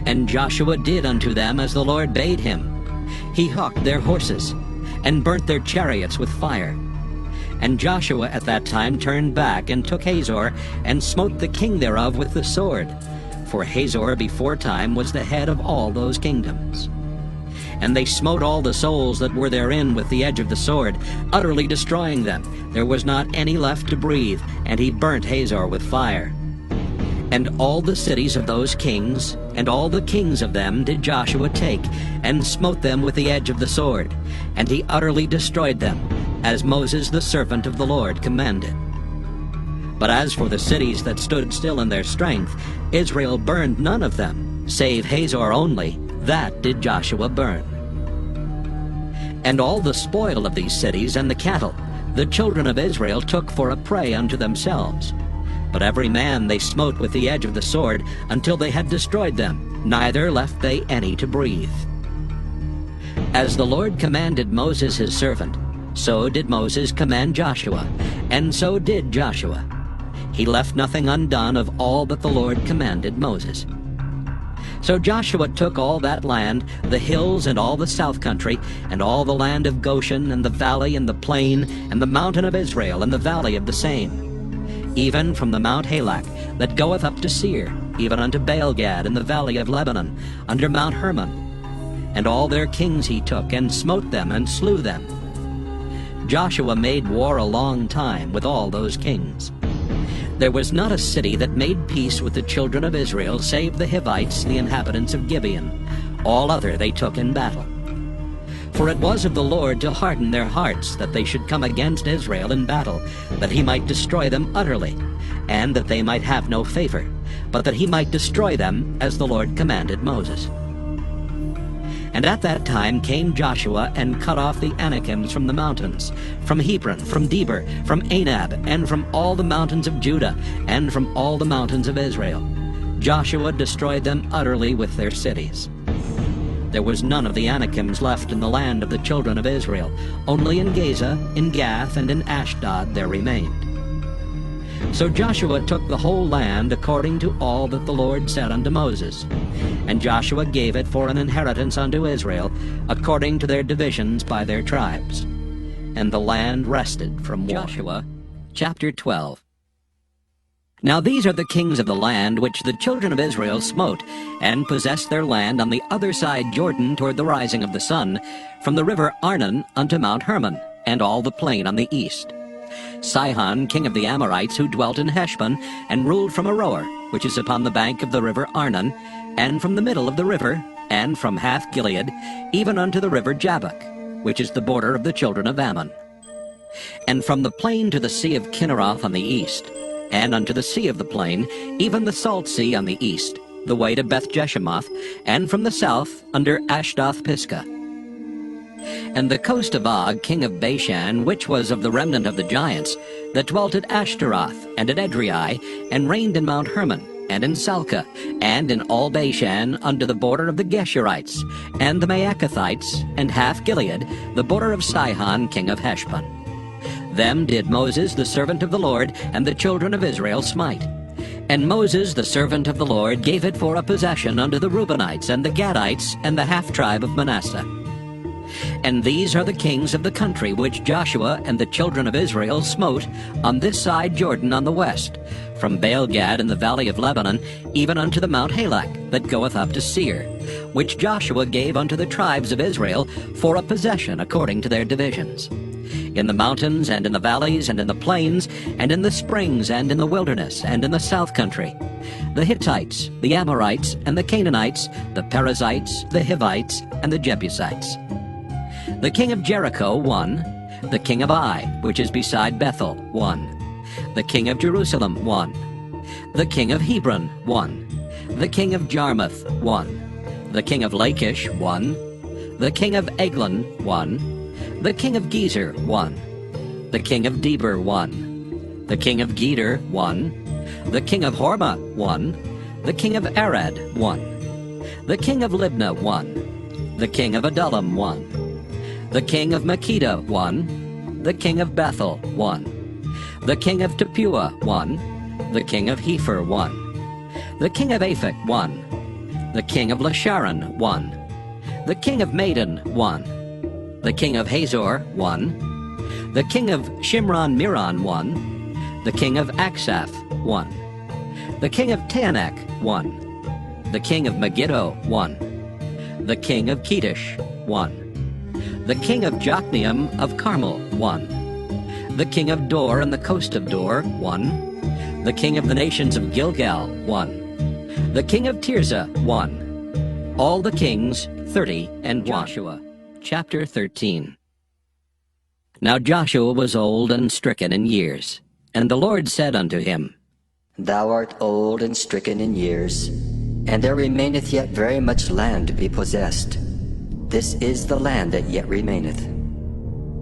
And Joshua did unto them as the Lord bade him. He hawked their horses, and burnt their chariots with fire. And Joshua at that time turned back, and took Hazor, and smote the king thereof with the sword. For Hazor beforetime was the head of all those kingdoms. And they smote all the souls that were therein with the edge of the sword, utterly destroying them. There was not any left to breathe, and he burnt Hazor with fire. And all the cities of those kings, and all the kings of them did Joshua take, and smote them with the edge of the sword. And he utterly destroyed them, as Moses the servant of the Lord commanded. But as for the cities that stood still in their strength, Israel burned none of them, save Hazor only, that did Joshua burn. And all the spoil of these cities and the cattle, the children of Israel took for a prey unto themselves. But every man they smote with the edge of the sword until they had destroyed them, neither left they any to breathe. As the Lord commanded Moses his servant, so did Moses command Joshua, and so did Joshua. He left nothing undone of all that the Lord commanded Moses. So Joshua took all that land, the hills and all the south country, and all the land of Goshen, and the valley and the plain, and the mountain of Israel, and the valley of the same, even from the Mount Halak, that goeth up to Seir, even unto Baalgad in the valley of Lebanon, under Mount Hermon. And all their kings he took, and smote them, and slew them. Joshua made war a long time with all those kings. There was not a city that made peace with the children of Israel, save the Hivites, the inhabitants of Gibeon. All other they took in battle. For it was of the Lord to harden their hearts, that they should come against Israel in battle, that he might destroy them utterly, and that they might have no favor, but that he might destroy them, as the Lord commanded Moses. And at that time came Joshua and cut off the Anakims from the mountains, from Hebron, from Debir, from Anab, and from all the mountains of Judah, and from all the mountains of Israel. Joshua destroyed them utterly with their cities. There was none of the Anakims left in the land of the children of Israel. Only in Gaza, in Gath, and in Ashdod there remained. So Joshua took the whole land according to all that the Lord said unto Moses. And Joshua gave it for an inheritance unto Israel, according to their divisions by their tribes. And the land rested from war. Joshua chapter 12. Now these are the kings of the land which the children of Israel smote, and possessed their land on the other side Jordan toward the rising of the sun, from the river Arnon unto Mount Hermon, and all the plain on the east. Sihon, king of the Amorites, who dwelt in Heshbon, and ruled from Aroer, which is upon the bank of the river Arnon, and from the middle of the river, and from half Gilead, even unto the river Jabbok, which is the border of the children of Ammon. And from the plain to the sea of Kinneroth on the east, and unto the sea of the plain, even the salt sea on the east, the way to Beth-Jeshemoth, and from the south under Ashdoth-Pisgah. And the coast of Og, king of Bashan, which was of the remnant of the giants, that dwelt at Ashtaroth, and at Edrei, and reigned in Mount Hermon, and in Salcah, and in all Bashan, under the border of the Geshurites, and the Maacathites, and half Gilead, the border of Sihon, king of Heshbon. Them did Moses, the servant of the Lord, and the children of Israel smite. And Moses, the servant of the Lord, gave it for a possession unto the Reubenites, and the Gadites, and the half-tribe of Manasseh. And these are the kings of the country which Joshua and the children of Israel smote on this side Jordan on the west, from Baalgad in the valley of Lebanon, even unto the Mount Halak, that goeth up to Seir, which Joshua gave unto the tribes of Israel for a possession according to their divisions. In the mountains, and in the valleys, and in the plains, and in the springs, and in the wilderness, and in the south country, the Hittites, the Amorites, and the Canaanites, the Perizzites, the Hivites, and the Jebusites. The king of Jericho, 1. The king of Ai, which is beside Bethel, 1. The king of Jerusalem, 1. The king of Hebron, 1. The king of Jarmuth, 1. The king of Lachish, 1. The king of Eglon, 1. The king of Gezer, 1. The king of Debir, 1. The king of Geder, 1. The king of Hormah, 1. The king of Arad, 1. The king of Libnah, 1. The king of Adullam, 1. The king of Makkedah, 1. The king of Bethel, 1. The king of Tappuah, 1. The king of Hepher, 1. The king of Aphek, 1. The king of Lasharon, 1. The king of Madon, 1. The king of Hazor, 1. The king of Shimron-Miron, 1. The king of Aksaph, 1. The king of Taanach, 1. The king of Megiddo, 1. The king of Kedesh, 1. The king of Jokneam of Carmel, 1. The king of Dor and the coast of Dor, 1. The king of the nations of Gilgal, 1. The king of Tirzah, 1. All the kings, 30 and 1. Joshua chapter 13. Now Joshua was old and stricken in years, and the Lord said unto him, Thou art old and stricken in years, and there remaineth yet very much land to be possessed. This is the land that yet remaineth.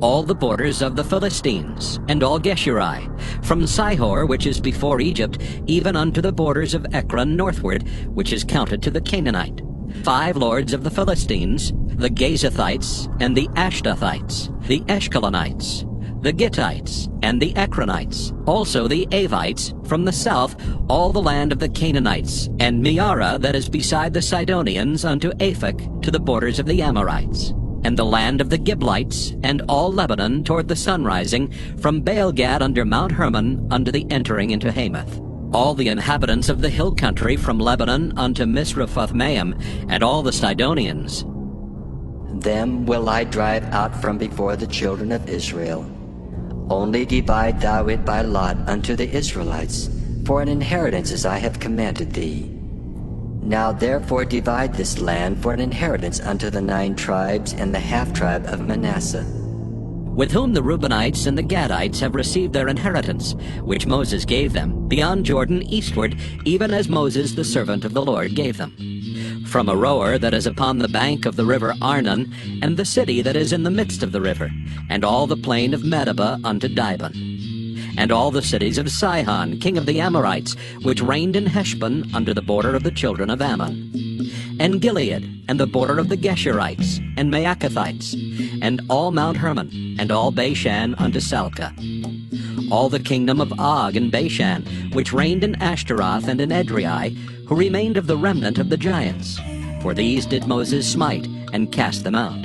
all the borders of the Philistines, and all Geshuri, from Sihor, which is before Egypt, even unto the borders of Ekron northward, which is counted to the Canaanite. 5 lords of the Philistines, the Gazathites, and the Ashdothites, the Eshkelonites, the Gittites, and the Ekronites, also the Avites, from the south, all the land of the Canaanites, and Meara that is beside the Sidonians unto Aphek, to the borders of the Amorites, and the land of the Giblites, and all Lebanon toward the sunrising, from Baal-gad under Mount Hermon unto the entering into Hamath. All the inhabitants of the hill country from Lebanon unto Misrephoth-maim, and all the Sidonians. Them will I drive out from before the children of Israel. Only divide thou it by lot unto the Israelites, for an inheritance as I have commanded thee. Now therefore divide this land for an inheritance unto the 9 tribes and the half-tribe of Manasseh. With whom the Reubenites and the Gadites have received their inheritance, which Moses gave them, beyond Jordan eastward, even as Moses the servant of the Lord gave them. From Aroer that is upon the bank of the river Arnon, and the city that is in the midst of the river, and all the plain of Medeba unto Dibon, and all the cities of Sihon, king of the Amorites, which reigned in Heshbon under the border of the children of Ammon, and Gilead, and the border of the Geshurites, and Maacathites, and all Mount Hermon, and all Bashan unto Salcah, all the kingdom of Og and Bashan, which reigned in Ashtaroth and in Edrei, who remained of the remnant of the giants. For these did Moses smite, and cast them out.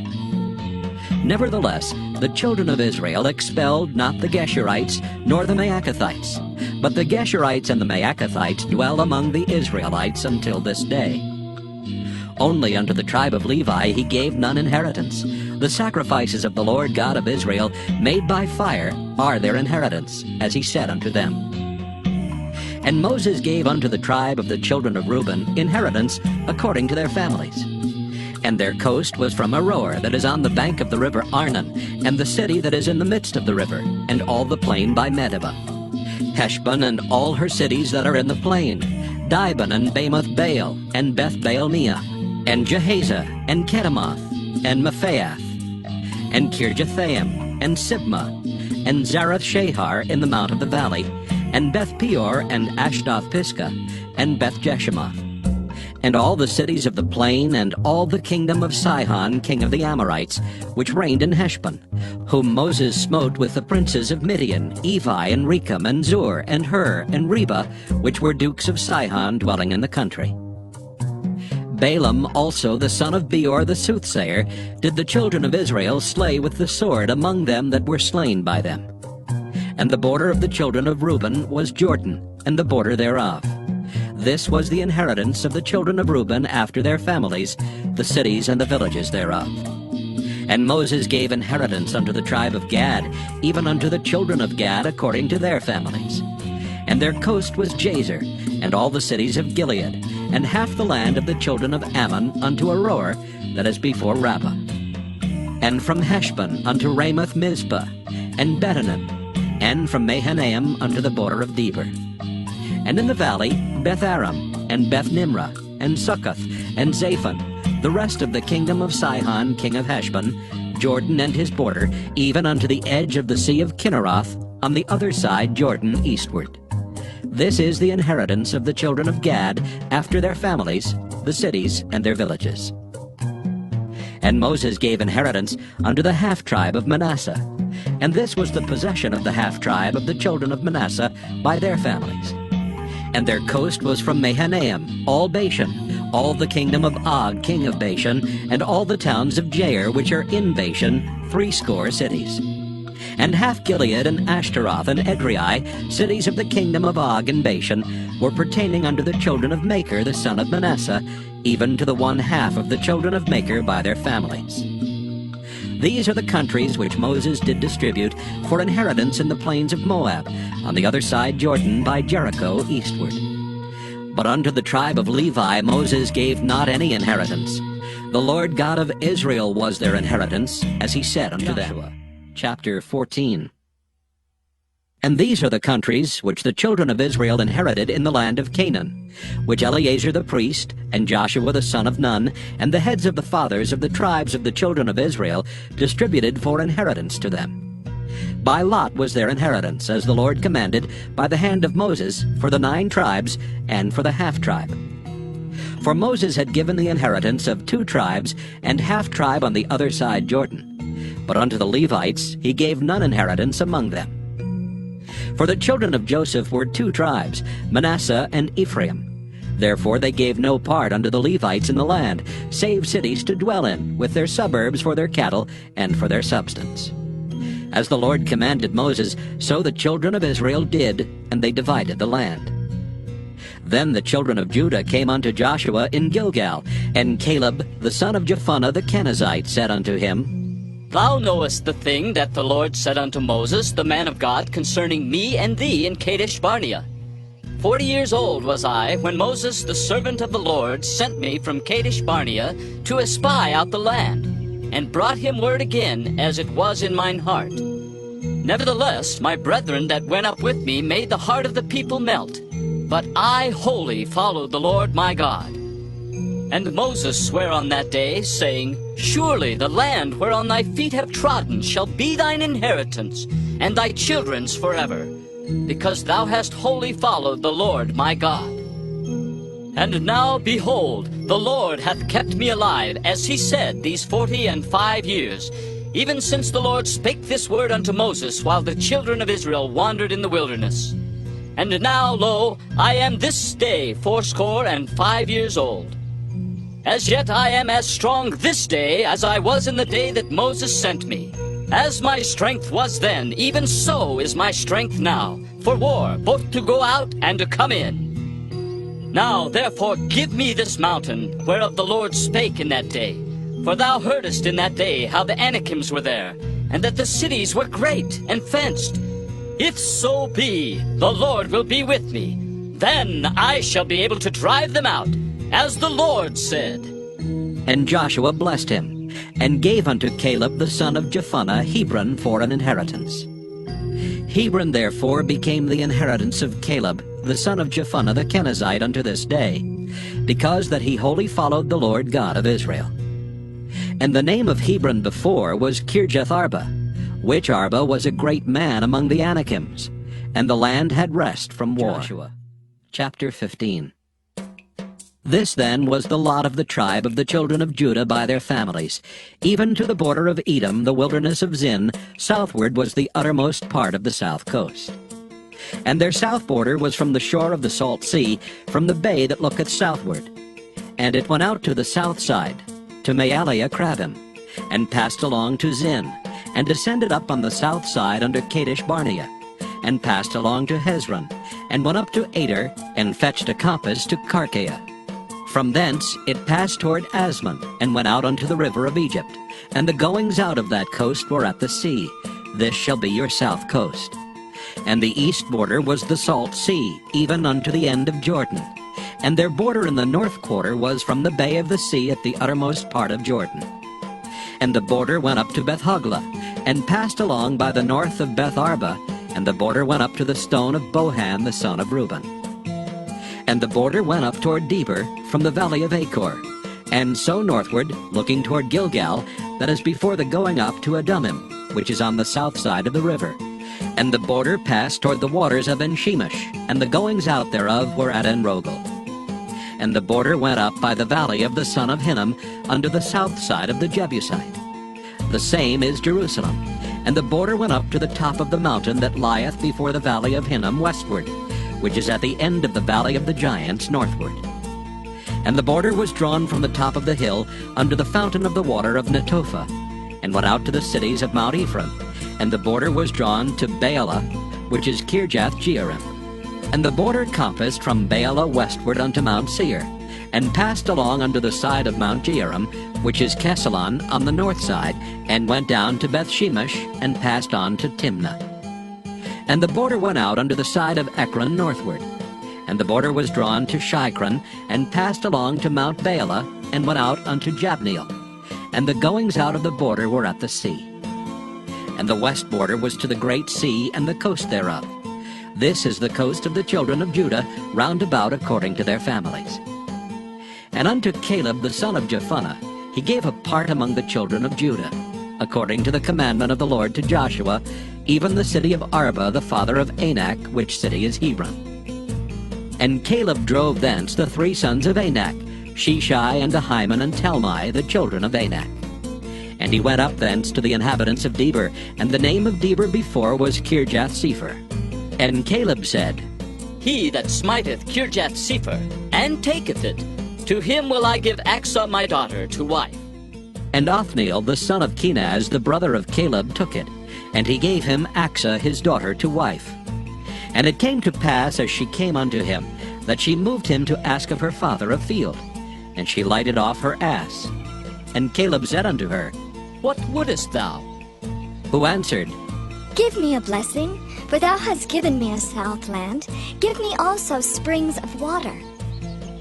Nevertheless, the children of Israel expelled not the Geshurites, nor the Maacathites, but the Geshurites and the Maacathites dwell among the Israelites until this day. Only unto the tribe of Levi he gave none inheritance. The sacrifices of the Lord God of Israel, made by fire, are their inheritance, as he said unto them. And Moses gave unto the tribe of the children of Reuben inheritance according to their families. And their coast was from Aroer that is on the bank of the river Arnon, and the city that is in the midst of the river, and all the plain by Medeba, Heshbon and all her cities that are in the plain, Dibon and Bamoth Baal, and Beth Baal-meah, and Jehaza, and Kedemoth, and Mephaath, and Kirjathaim, and Sibmah, and Zarath-Shahar in the mount of the valley, and Beth-peor, and Ashdoth-pisgah, and Beth-jeshimoth, and all the cities of the plain, and all the kingdom of Sihon, king of the Amorites, which reigned in Heshbon, whom Moses smote with the princes of Midian, Evi, and Recham, and Zur, and Hur, and Reba, which were dukes of Sihon, dwelling in the country. Balaam also, the son of Beor the soothsayer, did the children of Israel slay with the sword among them that were slain by them. And the border of the children of Reuben was Jordan, and the border thereof. This was the inheritance of the children of Reuben after their families, the cities and the villages thereof. And Moses gave inheritance unto the tribe of Gad, even unto the children of Gad according to their families. And their coast was Jazer, and all the cities of Gilead, and half the land of the children of Ammon unto Aroer, that is before Rabbah. And from Heshbon unto Ramoth Mizpah, and Betanim, and from Mahanaim unto the border of Debir. And in the valley, Beth-aram, and Beth-nimrah, and Succoth, and Zaphon, the rest of the kingdom of Sihon, king of Heshbon, Jordan and his border, even unto the edge of the sea of Kinneroth, on the other side Jordan eastward. This is the inheritance of the children of Gad, after their families, the cities and their villages. And Moses gave inheritance unto the half-tribe of Manasseh, and this was the possession of the half-tribe of the children of Manasseh by their families. And their coast was from Mahanaim, all Bashan, all the kingdom of Og, king of Bashan, and all the towns of Jair, which are in Bashan, 80 cities. And half Gilead and Ashtaroth and Edrei, cities of the kingdom of Og and Bashan, were pertaining unto the children of Machir the son of Manasseh, even to the 1/2 of the children of Machir by their families. These are the countries which Moses did distribute for inheritance in the plains of Moab, on the other side Jordan by Jericho eastward. But unto the tribe of Levi Moses gave not any inheritance. The Lord God of Israel was their inheritance, as he said unto them. Chapter 14. And these are the countries which the children of Israel inherited in the land of Canaan, which Eleazar the priest, and Joshua the son of Nun, and the heads of the fathers of the tribes of the children of Israel distributed for inheritance to them. By lot was their inheritance, as the Lord commanded, by the hand of Moses, for the 9 tribes, and for the half-tribe. For Moses had given the inheritance of 2 tribes, and half-tribe on the other side Jordan. But unto the Levites he gave none inheritance among them. For the children of Joseph were 2 tribes, Manasseh and Ephraim. Therefore they gave no part unto the Levites in the land, save cities to dwell in, with their suburbs for their cattle and for their substance. As the Lord commanded Moses, so the children of Israel did, and they divided the land. Then the children of Judah came unto Joshua in Gilgal, and Caleb the son of Jephunneh the Kenizzite said unto him, Thou knowest the thing that the Lord said unto Moses, the man of God, concerning me and thee in Kadesh Barnea. 40 years old was I, when Moses, the servant of the Lord, sent me from Kadesh Barnea to espy out the land, and brought him word again, as it was in mine heart. Nevertheless, my brethren that went up with me made the heart of the people melt, but I wholly followed the Lord my God. And Moses sware on that day, saying, Surely the land whereon thy feet have trodden shall be thine inheritance, and thy children's forever, because thou hast wholly followed the Lord my God. And now, behold, the Lord hath kept me alive, as he said, these 45 years, even since the Lord spake this word unto Moses, while the children of Israel wandered in the wilderness. And now, lo, I am this day 85 years old. As yet I am as strong this day as I was in the day that Moses sent me. As my strength was then, even so is my strength now, for war, both to go out and to come in. Now therefore give me this mountain, whereof the Lord spake in that day. For thou heardest in that day how the Anakims were there, and that the cities were great and fenced. If so be the Lord will be with me, then I shall be able to drive them out, as the Lord said. And Joshua blessed him, and gave unto Caleb the son of Jephunneh Hebron for an inheritance. Hebron therefore became the inheritance of Caleb, the son of Jephunneh the Kenizzite unto this day, because that he wholly followed the Lord God of Israel. And the name of Hebron before was Kirjath-arba, which Arba was a great man among the Anakims, and the land had rest from war. Joshua chapter 15. This then was the lot of the tribe of the children of Judah by their families. Even to the border of Edom, the wilderness of Zin, southward was the uttermost part of the south coast. And their south border was from the shore of the salt sea, from the bay that looketh southward. And it went out to the south side, to Maalaah-Kravim, and passed along to Zin, and descended up on the south side under Kadesh Barnea, and passed along to Hezron, and went up to Ader, and fetched a compass to Karkaea. From thence it passed toward Asmon, and went out unto the river of Egypt. And the goings out of that coast were at the sea. This shall be your south coast. And the east border was the salt sea, even unto the end of Jordan. And their border in the north quarter was from the bay of the sea at the uttermost part of Jordan. And the border went up to Beth-hoglah, and passed along by the north of Beth-arba, and the border went up to the stone of Bohan the son of Reuben. And the border went up toward Debir from the valley of Achor, and so northward, looking toward Gilgal, that is before the going up to Adumim, which is on the south side of the river. And the border passed toward the waters of En-shemesh, and the goings out thereof were at En-rogel. And the border went up by the valley of the son of Hinnom, unto the south side of the Jebusite. The same is Jerusalem. And the border went up to the top of the mountain that lieth before the valley of Hinnom westward, which is at the end of the valley of the giants northward. And the border was drawn from the top of the hill unto the fountain of the water of Netophah, and went out to the cities of Mount Ephraim. And the border was drawn to Baalah, which is Kirjath-jearim. And the border compassed from Baalah westward unto Mount Seir, and passed along unto the side of Mount Jearim, which is Kesalon on the north side, and went down to Beth-shemesh, and passed on to Timnah. And the border went out unto the side of Ekron northward. And the border was drawn to Shikron, and passed along to Mount Baalah, and went out unto Jabneel. And the goings out of the border were at the sea. And the west border was to the great sea and the coast thereof. This is the coast of the children of Judah, round about according to their families. And unto Caleb the son of Jephunneh he gave a part among the children of Judah, according to the commandment of the Lord to Joshua, even the city of Arba the father of Anak, which city is Hebron. And Caleb drove thence the 3 sons of Anak, Sheshai and Ahiman and Talmai, the children of Anak. And he went up thence to the inhabitants of Debir, and the name of Debir before was Kirjath-sepher. And Caleb said, He that smiteth Kirjath-sepher, and taketh it, to him will I give Achsah my daughter to wife. And Othniel the son of Kenaz, the brother of Caleb, took it, and he gave him Achsah his daughter to wife. And it came to pass, as she came unto him, that she moved him to ask of her father a field. And she lighted off her ass. And Caleb said unto her, What wouldest thou? Who answered, Give me a blessing, for thou hast given me a southland. Give me also springs of water.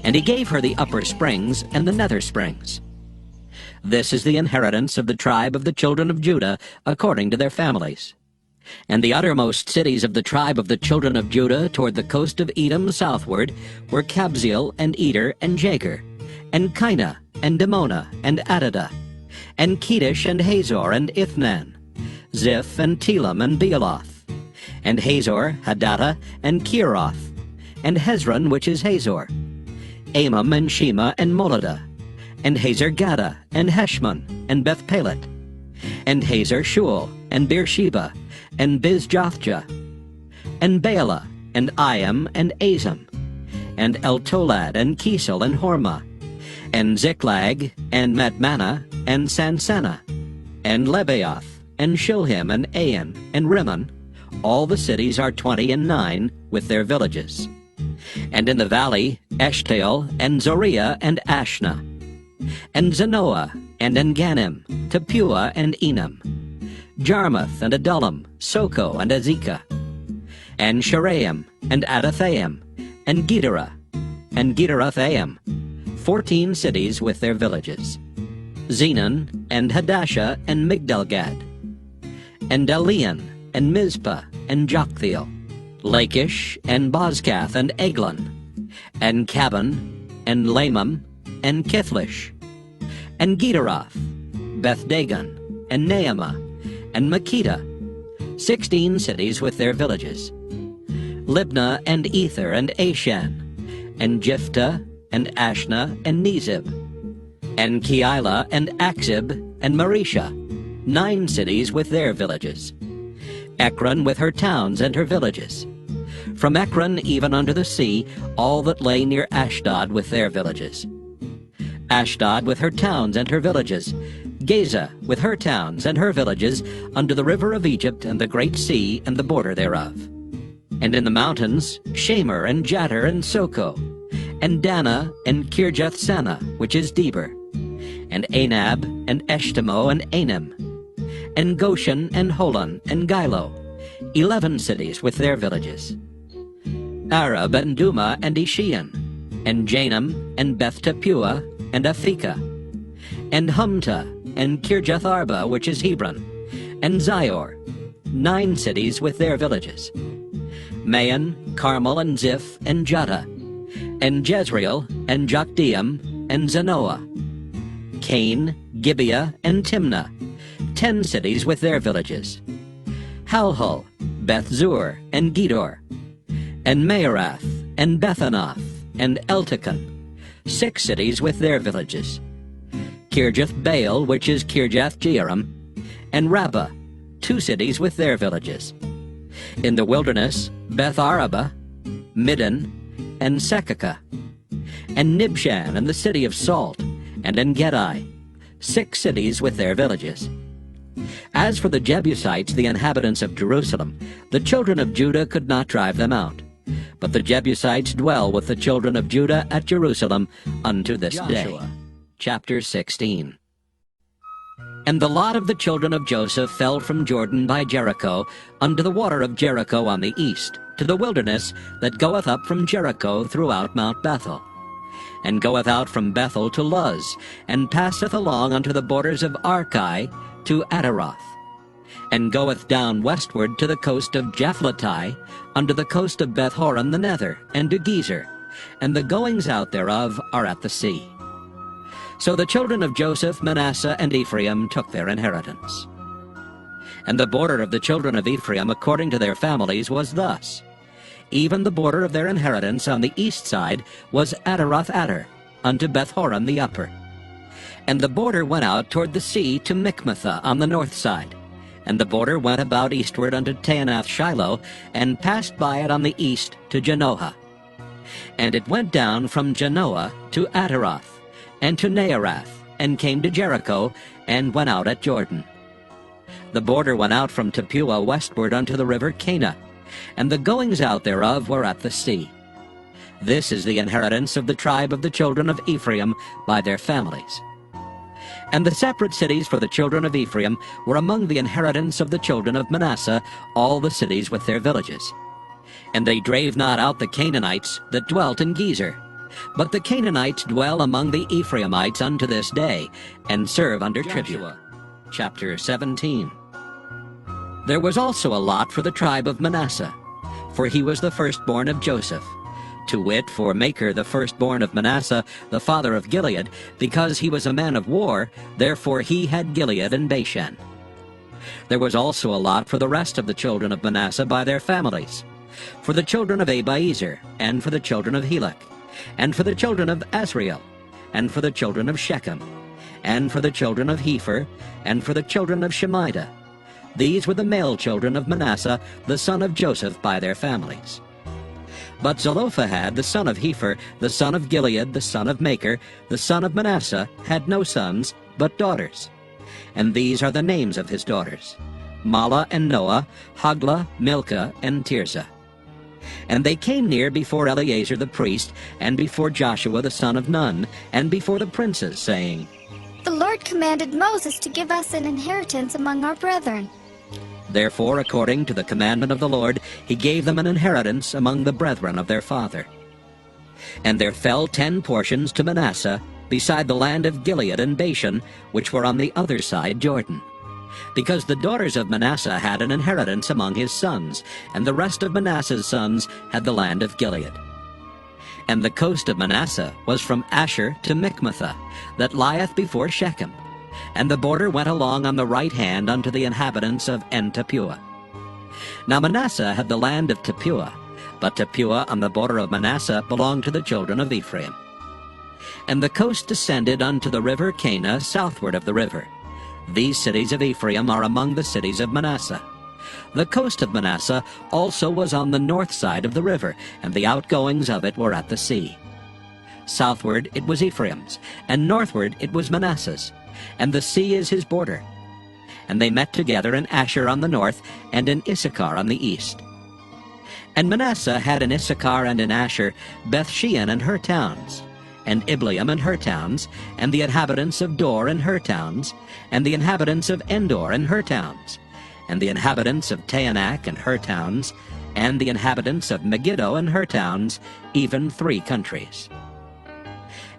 And he gave her the upper springs and the nether springs. This is the inheritance of the tribe of the children of Judah, according to their families. And the uttermost cities of the tribe of the children of Judah toward the coast of Edom southward were Kabzeel and Eder and Jagur, and Kinah and Dimona and Adadah, and Kedesh and Hazor and Ithnan, Ziph and Telam and Bealoth, and Hazor, Hadattah, and Kieroth, and Hezron, which is Hazor, Amam and Shema and Moladah, and Hazar-Gaddah, and Heshmon, and Beth-Pelet, and Hazar-Shual, and Beersheba, and Bizjothjah, and Baalah, and Iam, and Azam, and Eltolad, and Kisel, and Hormah, and Ziklag, and Madmanah, and Sansannah, and Lebaoth, and Shilhim, and Ain, and Rimmon. All the cities are 29, with their villages. And in the valley, Eshtaol, and Zoriah, and Ashna, and Zanoah, and Enganim, Tapua, and Enam, Jarmuth, and Adullam, Soko, and Azekah, and Sharaim, and Adathaim, and Gederah, and Gederathim, 14 cities with their villages, Zenon, and Hadashah, and Migdalgad, and Elian, and Mizpah, and Joktheel, Lachish, and Bozkath, and Eglon, and Caban, and Lamam, and Kithlish, and Gederoth, Beth-Dagon, and Naamah, and Makkedah, 16 cities with their villages, Libnah, and Ether, and Ashan, and Jiphthah, and Ashna, and Nezib, and Keilah, and Achzib, and Maresha, 9 cities with their villages, Ekron with her towns and her villages, from Ekron even unto the sea, all that lay near Ashdod with their villages, Ashdod with her towns and her villages, Gaza with her towns and her villages, unto the river of Egypt and the great sea and the border thereof. And in the mountains, Shamer and Jattir and Soko, and Dana and Kirjath-Sanah, which is Debir, and Anab and Eshtemoh and Anim, and Goshen and Holon and Gilo, 11 cities with their villages, Arab and Duma and Ishian, and Janam and Beth-Tappuah and Aphekah, and Humta and Kirjath-Arba, which is Hebron, and Zior, 9 cities with their villages, Maon, Carmel, and Ziph, and Juttah, and Jezreel, and Jokdeam, and Zanoah, Cain, Gibeah, and Timnah, 10 cities with their villages, Halhul, Beth-zur, and Gedor, and Maarath, and Bethanoth, and Eltekon, 6 cities with their villages, Kirjath-Baal, which is Kirjath-Jearim, and Rabbah, 2 cities with their villages. In the wilderness, Beth-Araba, Middin, and Sekakah, and Nibshan, and the city of Salt, and En-Gedi, 6 cities with their villages. As for the Jebusites, the inhabitants of Jerusalem, the children of Judah could not drive them out. But the Jebusites dwell with the children of Judah at Jerusalem unto this day. Chapter 16. And the lot of the children of Joseph fell from Jordan by Jericho unto the water of Jericho on the east, to the wilderness that goeth up from Jericho throughout Mount Bethel, and goeth out from Bethel to Luz, and passeth along unto the borders of Archai to Ataroth, and goeth down westward to the coast of Japhleti, unto the coast of Beth-horon the nether, and to Gezer, and the goings out thereof are at the sea. So the children of Joseph, Manasseh, and Ephraim took their inheritance. And the border of the children of Ephraim according to their families was thus. Even the border of their inheritance on the east side was Adaroth-adar, unto Beth-horon the upper. And the border went out toward the sea to Michmethah on the north side. And the border went about eastward unto Taanath-shiloh, and passed by it on the east to Janoah. And it went down from Janoah to Ataroth, and to Naarath, and came to Jericho, and went out at Jordan. The border went out from Tappuah westward unto the river Cana, and the goings out thereof were at the sea. This is the inheritance of the tribe of the children of Ephraim by their families. And the separate cities for the children of Ephraim were among the inheritance of the children of Manasseh, all the cities with their villages. And they drave not out the Canaanites that dwelt in Gezer. But the Canaanites dwell among the Ephraimites unto this day, and serve under tribute. Chapter 17. There was also a lot for the tribe of Manasseh, for he was the firstborn of Joseph, to wit, for Machir the firstborn of Manasseh, the father of Gilead, because he was a man of war, therefore he had Gilead and Bashan. There was also a lot for the rest of the children of Manasseh by their families, for the children of Abiezer, and for the children of Helek, and for the children of Asriel, and for the children of Shechem, and for the children of Hepher, and for the children of Shemida. These were the male children of Manasseh, the son of Joseph, by their families. But Zelophehad, the son of Hepher, the son of Gilead, the son of Machir, the son of Manasseh, had no sons, but daughters. And these are the names of his daughters: Mahlah and Noah, Hoglah, Milcah, and Tirzah. And they came near before Eleazar the priest, and before Joshua the son of Nun, and before the princes, saying, The Lord commanded Moses to give us an inheritance among our brethren. Therefore, according to the commandment of the Lord, he gave them an inheritance among the brethren of their father. And there fell 10 portions to Manasseh, beside the land of Gilead and Bashan, which were on the other side Jordan. Because the daughters of Manasseh had an inheritance among his sons, and the rest of Manasseh's sons had the land of Gilead. And the coast of Manasseh was from Asher to Michmethah, that lieth before Shechem. And the border went along on the right hand unto the inhabitants of En-tappuah. Now Manasseh had the land of Tappuah, but Tappuah on the border of Manasseh belonged to the children of Ephraim. And the coast descended unto the river Cana southward of the river. These cities of Ephraim are among the cities of Manasseh. The coast of Manasseh also was on the north side of the river, and the outgoings of it were at the sea. Southward it was Ephraim's, and northward it was Manasseh's, and the sea is his border. And they met together in Asher on the north, and in Issachar on the east. And Manasseh had in Issachar and in Asher Beth-shean and her towns, and Ibleam and her towns, and the inhabitants of Dor and her towns, and the inhabitants of Endor and her towns, and the inhabitants of Taanach and her towns, and the inhabitants of Megiddo and her towns, even 3 countries.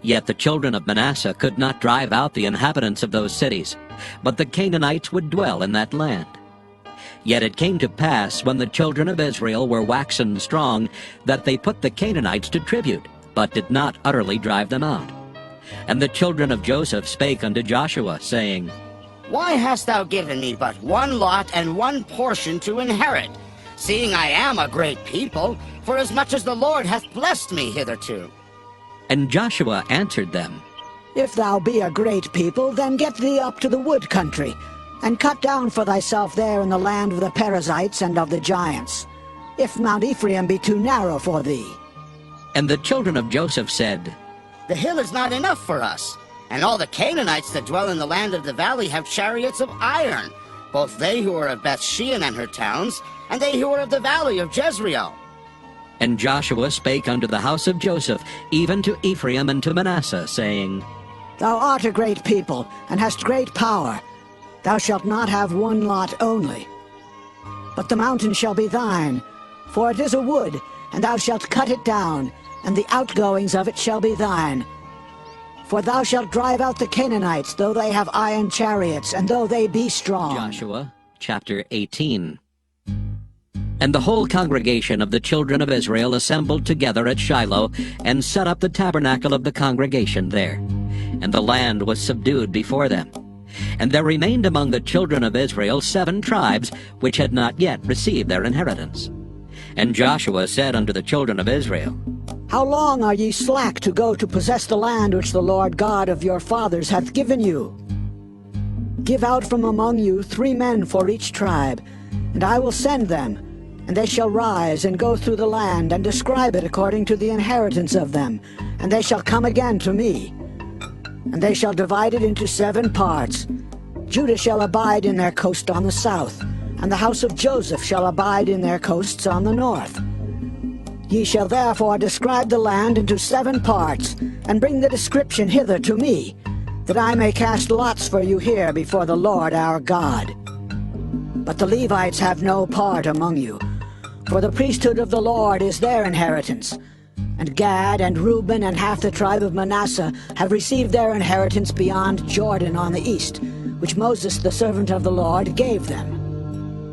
Yet the children of Manasseh could not drive out the inhabitants of those cities, but the Canaanites would dwell in that land. Yet it came to pass, when the children of Israel were waxen strong, that they put the Canaanites to tribute, but did not utterly drive them out. And the children of Joseph spake unto Joshua, saying, Why hast thou given me but 1 lot and 1 portion to inherit, seeing I am a great people, forasmuch as the Lord hath blessed me hitherto? And Joshua answered them, If thou be a great people, then get thee up to the wood country, and cut down for thyself there in the land of the Perizzites and of the giants, if Mount Ephraim be too narrow for thee. And the children of Joseph said, The hill is not enough for us, and all the Canaanites that dwell in the land of the valley have chariots of iron, both they who are of Beth-shean and her towns, and they who are of the valley of Jezreel. And Joshua spake unto the house of Joseph, even to Ephraim and to Manasseh, saying, Thou art a great people, and hast great power. Thou shalt not have 1 lot only. But the mountain shall be thine, for it is a wood, and thou shalt cut it down, and the outgoings of it shall be thine. For thou shalt drive out the Canaanites, though they have iron chariots, and though they be strong. Joshua chapter 18. And the whole congregation of the children of Israel assembled together at Shiloh, and set up the tabernacle of the congregation there. And the land was subdued before them. And there remained among the children of Israel 7 tribes, which had not yet received their inheritance. And Joshua said unto the children of Israel, How long are ye slack to go to possess the land which the Lord God of your fathers hath given you? Give out from among you 3 men for each tribe, and I will send them, and they shall rise and go through the land, and describe it according to the inheritance of them, and they shall come again to me. And they shall divide it into 7 parts. Judah shall abide in their coast on the south, and the house of Joseph shall abide in their coasts on the north. Ye shall therefore describe the land into 7 parts, and bring the description hither to me, that I may cast lots for you here before the Lord our God. But the Levites have no part among you, for the priesthood of the Lord is their inheritance. And Gad and Reuben and half the tribe of Manasseh have received their inheritance beyond Jordan on the east, which Moses the servant of the Lord gave them.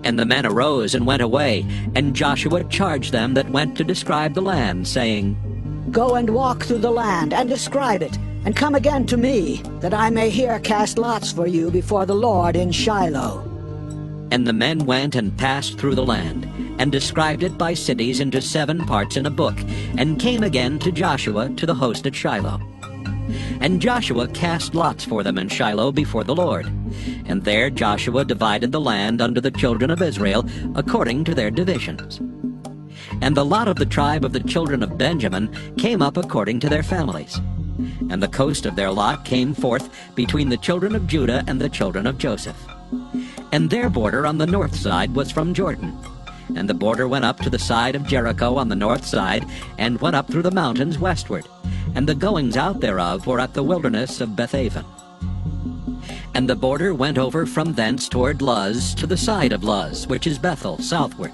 And the men arose and went away, and Joshua charged them that went to describe the land, saying, Go and walk through the land, and describe it, and come again to me, that I may here cast lots for you before the Lord in Shiloh. And the men went and passed through the land, and described it by cities into 7 parts in a book, and came again to Joshua to the host at Shiloh. And Joshua cast lots for them in Shiloh before the Lord. And there Joshua divided the land unto the children of Israel according to their divisions. And the lot of the tribe of the children of Benjamin came up according to their families. And the coast of their lot came forth between the children of Judah and the children of Joseph. And their border on the north side was from Jordan. And the border went up to the side of Jericho on the north side, and went up through the mountains westward. And the goings out thereof were at the wilderness of Bethaven. And the border went over from thence toward Luz to the side of Luz, which is Bethel, southward.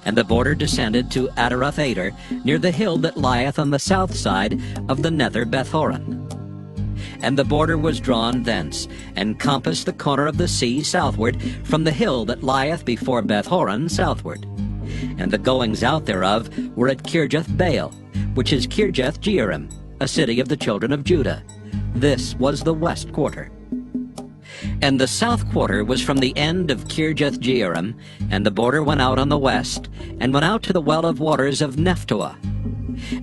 And the border descended to Adaroth Ader, near the hill that lieth on the south side of the nether Bethhoron. And the border was drawn thence, and compassed the corner of the sea southward, from the hill that lieth before Bethhoron southward. And the goings out thereof were at Kirjath-baal, which is Kirjath-jearim, a city of the children of Judah. This was the west quarter. And the south quarter was from the end of Kirjath-jearim, and the border went out on the west, and went out to the well of waters of Nephtoah.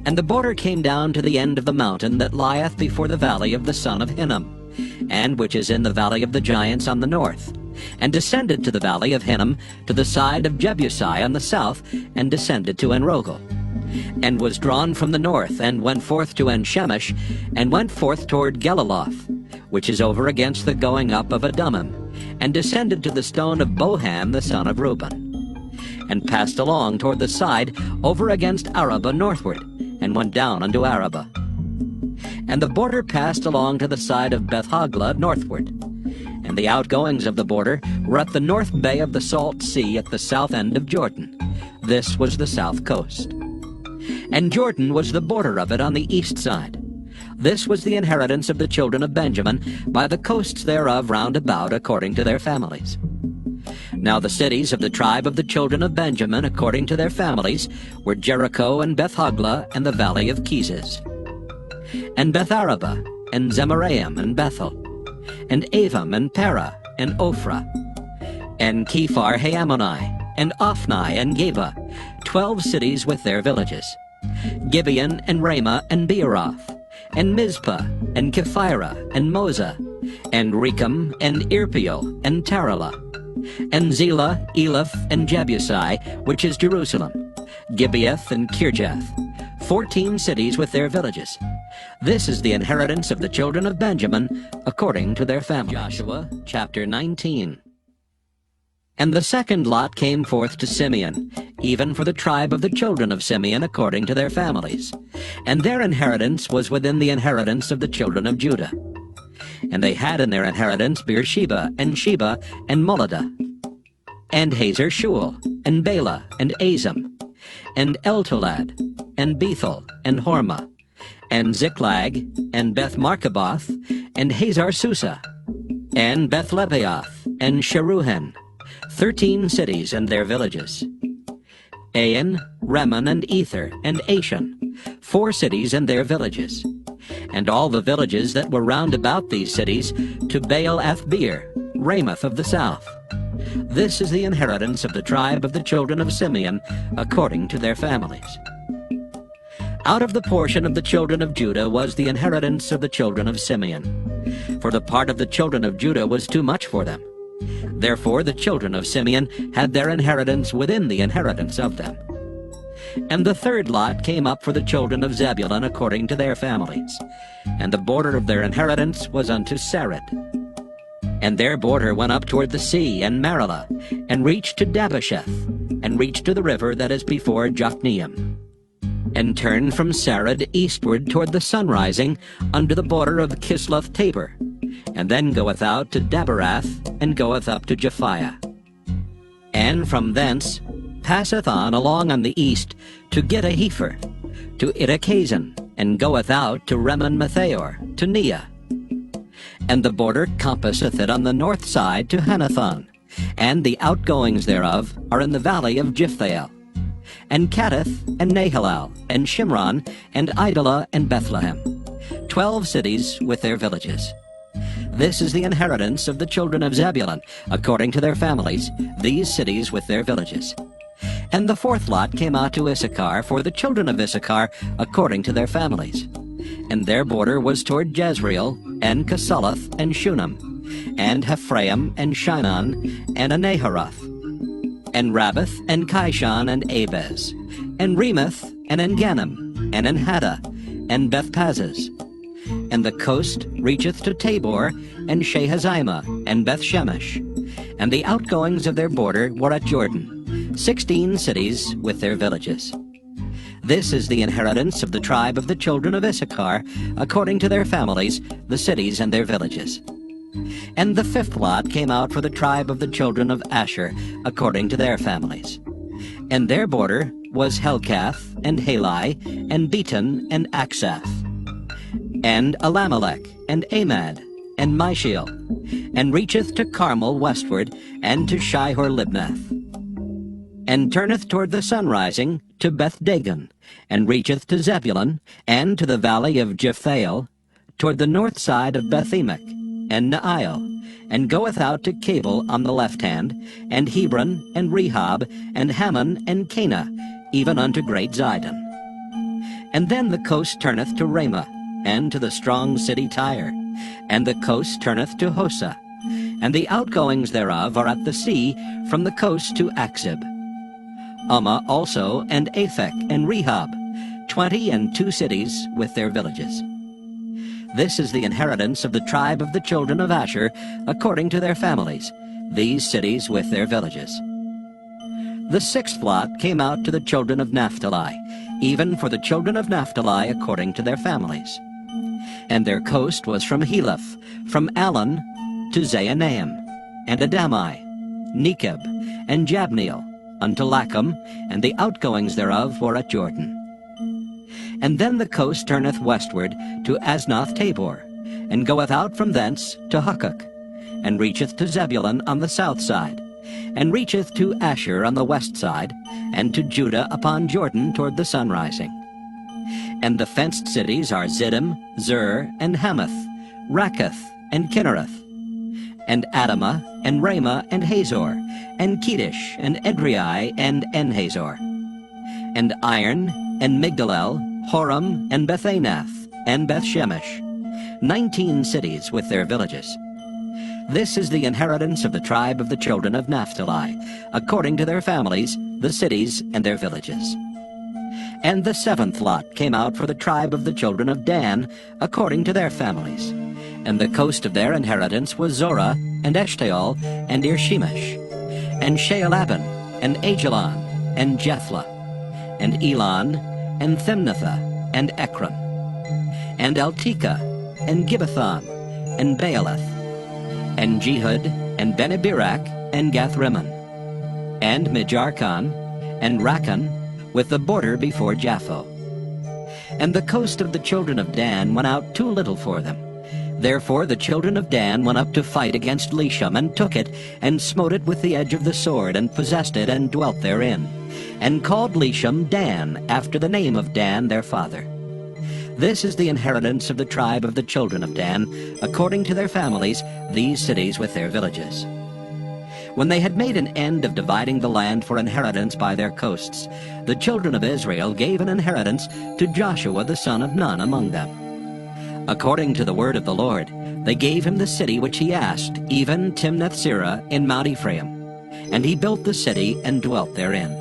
And the border came down to the end of the mountain that lieth before the valley of the son of Hinnom, and which is in the valley of the giants on the north, and descended to the valley of Hinnom to the side of Jebusi on the south, and descended to Enrogel, and was drawn from the north, and went forth to En-shemesh, and went forth toward Geliloth, which is over against the going up of Adummim, and descended to the stone of Bohan the son of Reuben, and passed along toward the side over against Arabah northward, and went down unto Arabah. And the border passed along to the side of Beth-hoglah northward. And the outgoings of the border were at the north bay of the salt sea at the south end of Jordan. This was the south coast. And Jordan was the border of it on the east side. This was the inheritance of the children of Benjamin, by the coasts thereof round about according to their families. Now the cities of the tribe of the children of Benjamin according to their families were Jericho and Beth-hoglah and the valley of Keziz, and Beth-arabah, and Zemaraim, and Bethel, and Avim, and Parah, and Ophrah, and Kephar-Haamoni, and Ophni, and Geba, 12 cities with their villages, Gibeon, and Ramah, and Beeroth, and Mizpah, and Kephirah, and Moza, and Rechem, and Irpeel, and Taralah, and Zelah, Eleph, and Jebusi, which is Jerusalem, Gibeath, and Kirjath, 14 cities with their villages. This is the inheritance of the children of Benjamin, according to their families. Joshua chapter 19. And the second lot came forth to Simeon, even for the tribe of the children of Simeon according to their families. And their inheritance was within the inheritance of the children of Judah. And they had in their inheritance Beersheba, and Sheba, and Moladah, and Hazer Shual, and Bela, and Azam, and Eltolad, and Bethel, and Hormah, and Ziklag, and Beth-Markaboth, and Hazar Susa, and Beth-Lebaoth, and Sheruhen, 13 cities and their villages. Ain, Reman, and Ether, and Ashan, 4 cities and their villages. And all the villages that were round about these cities, to Baal-ath-beer, Ramoth of the south. This is the inheritance of the tribe of the children of Simeon, according to their families. Out of the portion of the children of Judah was the inheritance of the children of Simeon. For the part of the children of Judah was too much for them. Therefore the children of Simeon had their inheritance within the inheritance of them. And the third lot came up for the children of Zebulun according to their families. And the border of their inheritance was unto Sarid. And their border went up toward the sea and Marilah, and reached to Dabasheth, and reached to the river that is before Jokneam, and turned from Sarid eastward toward the sunrising unto the border of Kisloth Tabor, and then goeth out to Daberath, and goeth up to Japhiah. And from thence passeth on along on the east to Gittahepher, to Ittachazan, and goeth out to Remon-Methaor, to Neah. And the border compasseth it on the north side to Hanathon, and the outgoings thereof are in the valley of Jiphthahel, and Kaddeth, and Nahalal, and Shimron, and Idalah, and Bethlehem, 12 cities with their villages. This is the inheritance of the children of Zebulun, according to their families, these cities with their villages. And the fourth lot came out to Issachar for the children of Issachar, according to their families. And their border was toward Jezreel, and Casaloth, and Shunem, and Hephraim, and Shinon, and Anaharoth, and Rabbath, and Kishon, and Abez, and Remoth, and Engannim, and Enhaddah, and Bethpazzez. And the coast reacheth to Tabor, and Shehazimah, and Bethshemesh. And the outgoings of their border were at Jordan, 16 cities with their villages. This is the inheritance of the tribe of the children of Issachar, according to their families, the cities and their villages. And the fifth lot came out for the tribe of the children of Asher, according to their families. And their border was Helkath, and Halai, and Beton, and Aksath, and Alamelech, and Amad, and Mishael, and reacheth to Carmel westward, and to Shihor-Libnath, and turneth toward the sunrising to Beth-Dagon, and reacheth to Zebulun, and to the valley of Jephthahel, toward the north side of Beth-Emek, and Neiel, and goeth out to Cabul on the left hand, and Hebron, and Rehob, and Hammon, and Cana, even unto great Zidon. And then the coast turneth to Ramah, and to the strong city Tyre, and the coast turneth to Hosa, and the outgoings thereof are at the sea from the coast to Achzib. Ummah also, and Aphek, and Rehob, 22 cities with their villages. This is the inheritance of the tribe of the children of Asher, according to their families, these cities with their villages. The sixth lot came out to the children of Naphtali, even for the children of Naphtali according to their families. And their coast was from Heleph, from Alon to Zaanaim, and Adamai, Nekeb, and Jabneel, unto Lachum, and the outgoings thereof were at Jordan. And then the coast turneth westward to Aznoth Tabor, and goeth out from thence to Hukkok, and reacheth to Zebulun on the south side, and reacheth to Asher on the west side, and to Judah upon Jordan toward the sunrising. And the fenced cities are Ziddim, Zur, and Hamath, Rakkath, and Kinnereth, and Adamah, and Ramah, and Hazor, and Kedesh, and Edrei, and En-Hazor, and Iron, and Migdalel, Horam, and Bethanath, and Bethshemesh, 19 cities with their villages. This is the inheritance of the tribe of the children of Naphtali, according to their families, the cities and their villages. And the seventh lot came out for the tribe of the children of Dan, according to their families. And the coast of their inheritance was Zorah, and Eshtaol, and Irshemesh, and Shealabbin, and Ajalon, and Jethlah, and Elon, and Thimnathah, and Ekron, and Eltekeh, and Gibbethon, and Baalath, and Jehud, and Beneberak, and Gathrimmon, and Mijarkon, and Rakkon, with the border before Japho. And the coast of the children of Dan went out too little for them. Therefore the children of Dan went up to fight against Lesham, and took it, and smote it with the edge of the sword, and possessed it, and dwelt therein, and called Lesham Dan, after the name of Dan their father. This is the inheritance of the tribe of the children of Dan, according to their families, these cities with their villages. When they had made an end of dividing the land for inheritance by their coasts, the children of Israel gave an inheritance to Joshua the son of Nun among them. According to the word of the Lord, they gave him the city which he asked, even Timnath-Serah in Mount Ephraim. And he built the city and dwelt therein.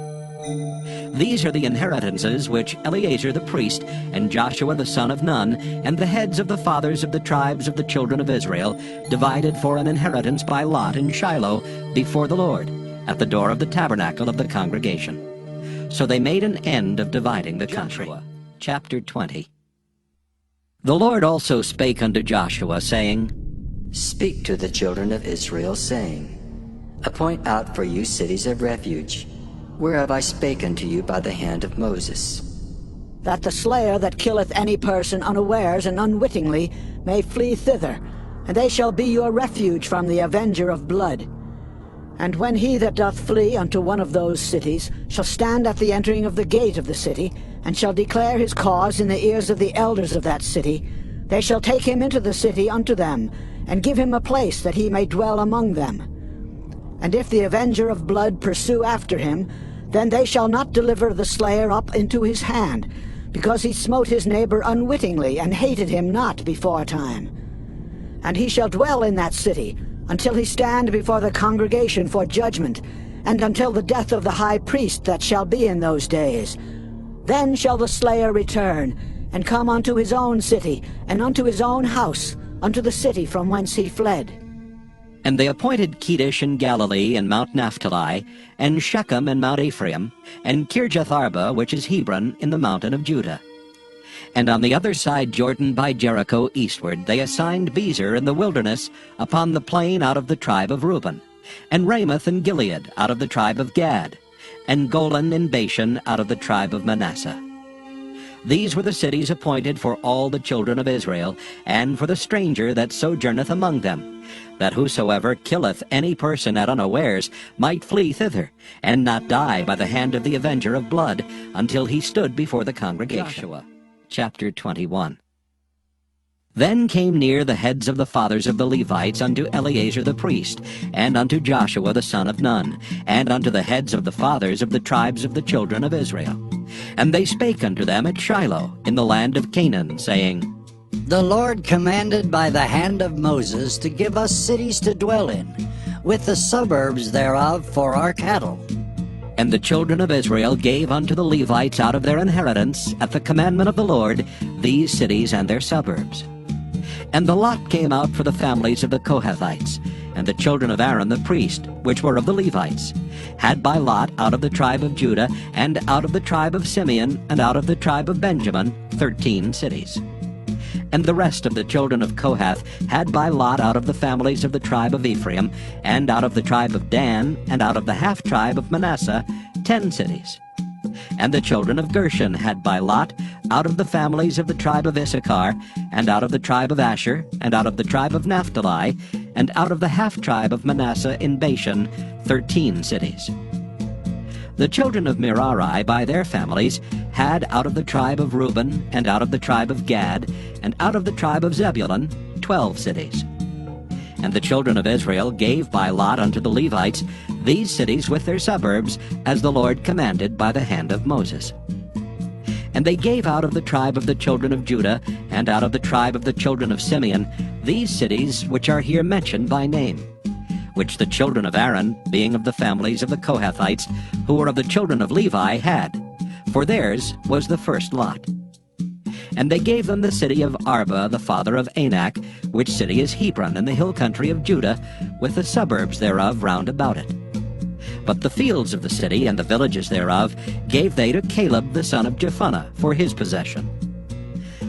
These are the inheritances which Eleazar the priest, and Joshua the son of Nun, and the heads of the fathers of the tribes of the children of Israel, divided for an inheritance by lot in Shiloh before the Lord, at the door of the tabernacle of the congregation. So they made an end of dividing the country. Chapter 20. The Lord also spake unto Joshua, saying, Speak to the children of Israel, saying, Appoint out for you cities of refuge, whereof I spake unto you by the hand of Moses, that the slayer that killeth any person unawares and unwittingly may flee thither, and they shall be your refuge from the avenger of blood. And when he that doth flee unto one of those cities shall stand at the entering of the gate of the city, and shall declare his cause in the ears of the elders of that city, they shall take him into the city unto them, and give him a place that he may dwell among them. And if the avenger of blood pursue after him, then they shall not deliver the slayer up into his hand, because he smote his neighbor unwittingly, and hated him not before time. And he shall dwell in that city, until he stand before the congregation for judgment, and until the death of the high priest that shall be in those days. Then shall the slayer return, and come unto his own city, and unto his own house, unto the city from whence he fled. And they appointed Kedesh in Galilee and Mount Naphtali, and Shechem and Mount Ephraim, and Kirjath-arba, which is Hebron, in the mountain of Judah. And on the other side Jordan by Jericho eastward they assigned Bezer in the wilderness upon the plain out of the tribe of Reuben, and Ramoth in Gilead out of the tribe of Gad, and Golan in Bashan out of the tribe of Manasseh. These were the cities appointed for all the children of Israel, and for the stranger that sojourneth among them, that whosoever killeth any person at unawares might flee thither, and not die by the hand of the avenger of blood, until he stood before the congregation. Joshua, chapter 21. Then came near the heads of the fathers of the Levites unto Eleazar the priest, and unto Joshua the son of Nun, and unto the heads of the fathers of the tribes of the children of Israel. And they spake unto them at Shiloh, in the land of Canaan, saying, The Lord commanded by the hand of Moses to give us cities to dwell in, with the suburbs thereof for our cattle. And the children of Israel gave unto the Levites out of their inheritance, at the commandment of the Lord, these cities and their suburbs. And the lot came out for the families of the Kohathites, and the children of Aaron the priest, which were of the Levites, had by lot out of the tribe of Judah, and out of the tribe of Simeon, and out of the tribe of Benjamin, 13 cities. And the rest of the children of Kohath had by lot out of the families of the tribe of Ephraim, and out of the tribe of Dan, and out of the half-tribe of Manasseh, 10 cities. And the children of Gershon had by lot out of the families of the tribe of Issachar, and out of the tribe of Asher, and out of the tribe of Naphtali, and out of the half-tribe of Manasseh in Bashan, 13 cities. The children of Merari by their families had out of the tribe of Reuben, and out of the tribe of Gad, and out of the tribe of Zebulun, 12 cities. And the children of Israel gave by lot unto the Levites these cities with their suburbs, as the Lord commanded by the hand of Moses. And they gave out of the tribe of the children of Judah, and out of the tribe of the children of Simeon, these cities which are here mentioned by name, which the children of Aaron, being of the families of the Kohathites, who were of the children of Levi, had, for theirs was the first lot. And they gave them the city of Arba, the father of Anak, which city is Hebron in the hill country of Judah, with the suburbs thereof round about it. But the fields of the city and the villages thereof gave they to Caleb the son of Jephunneh for his possession.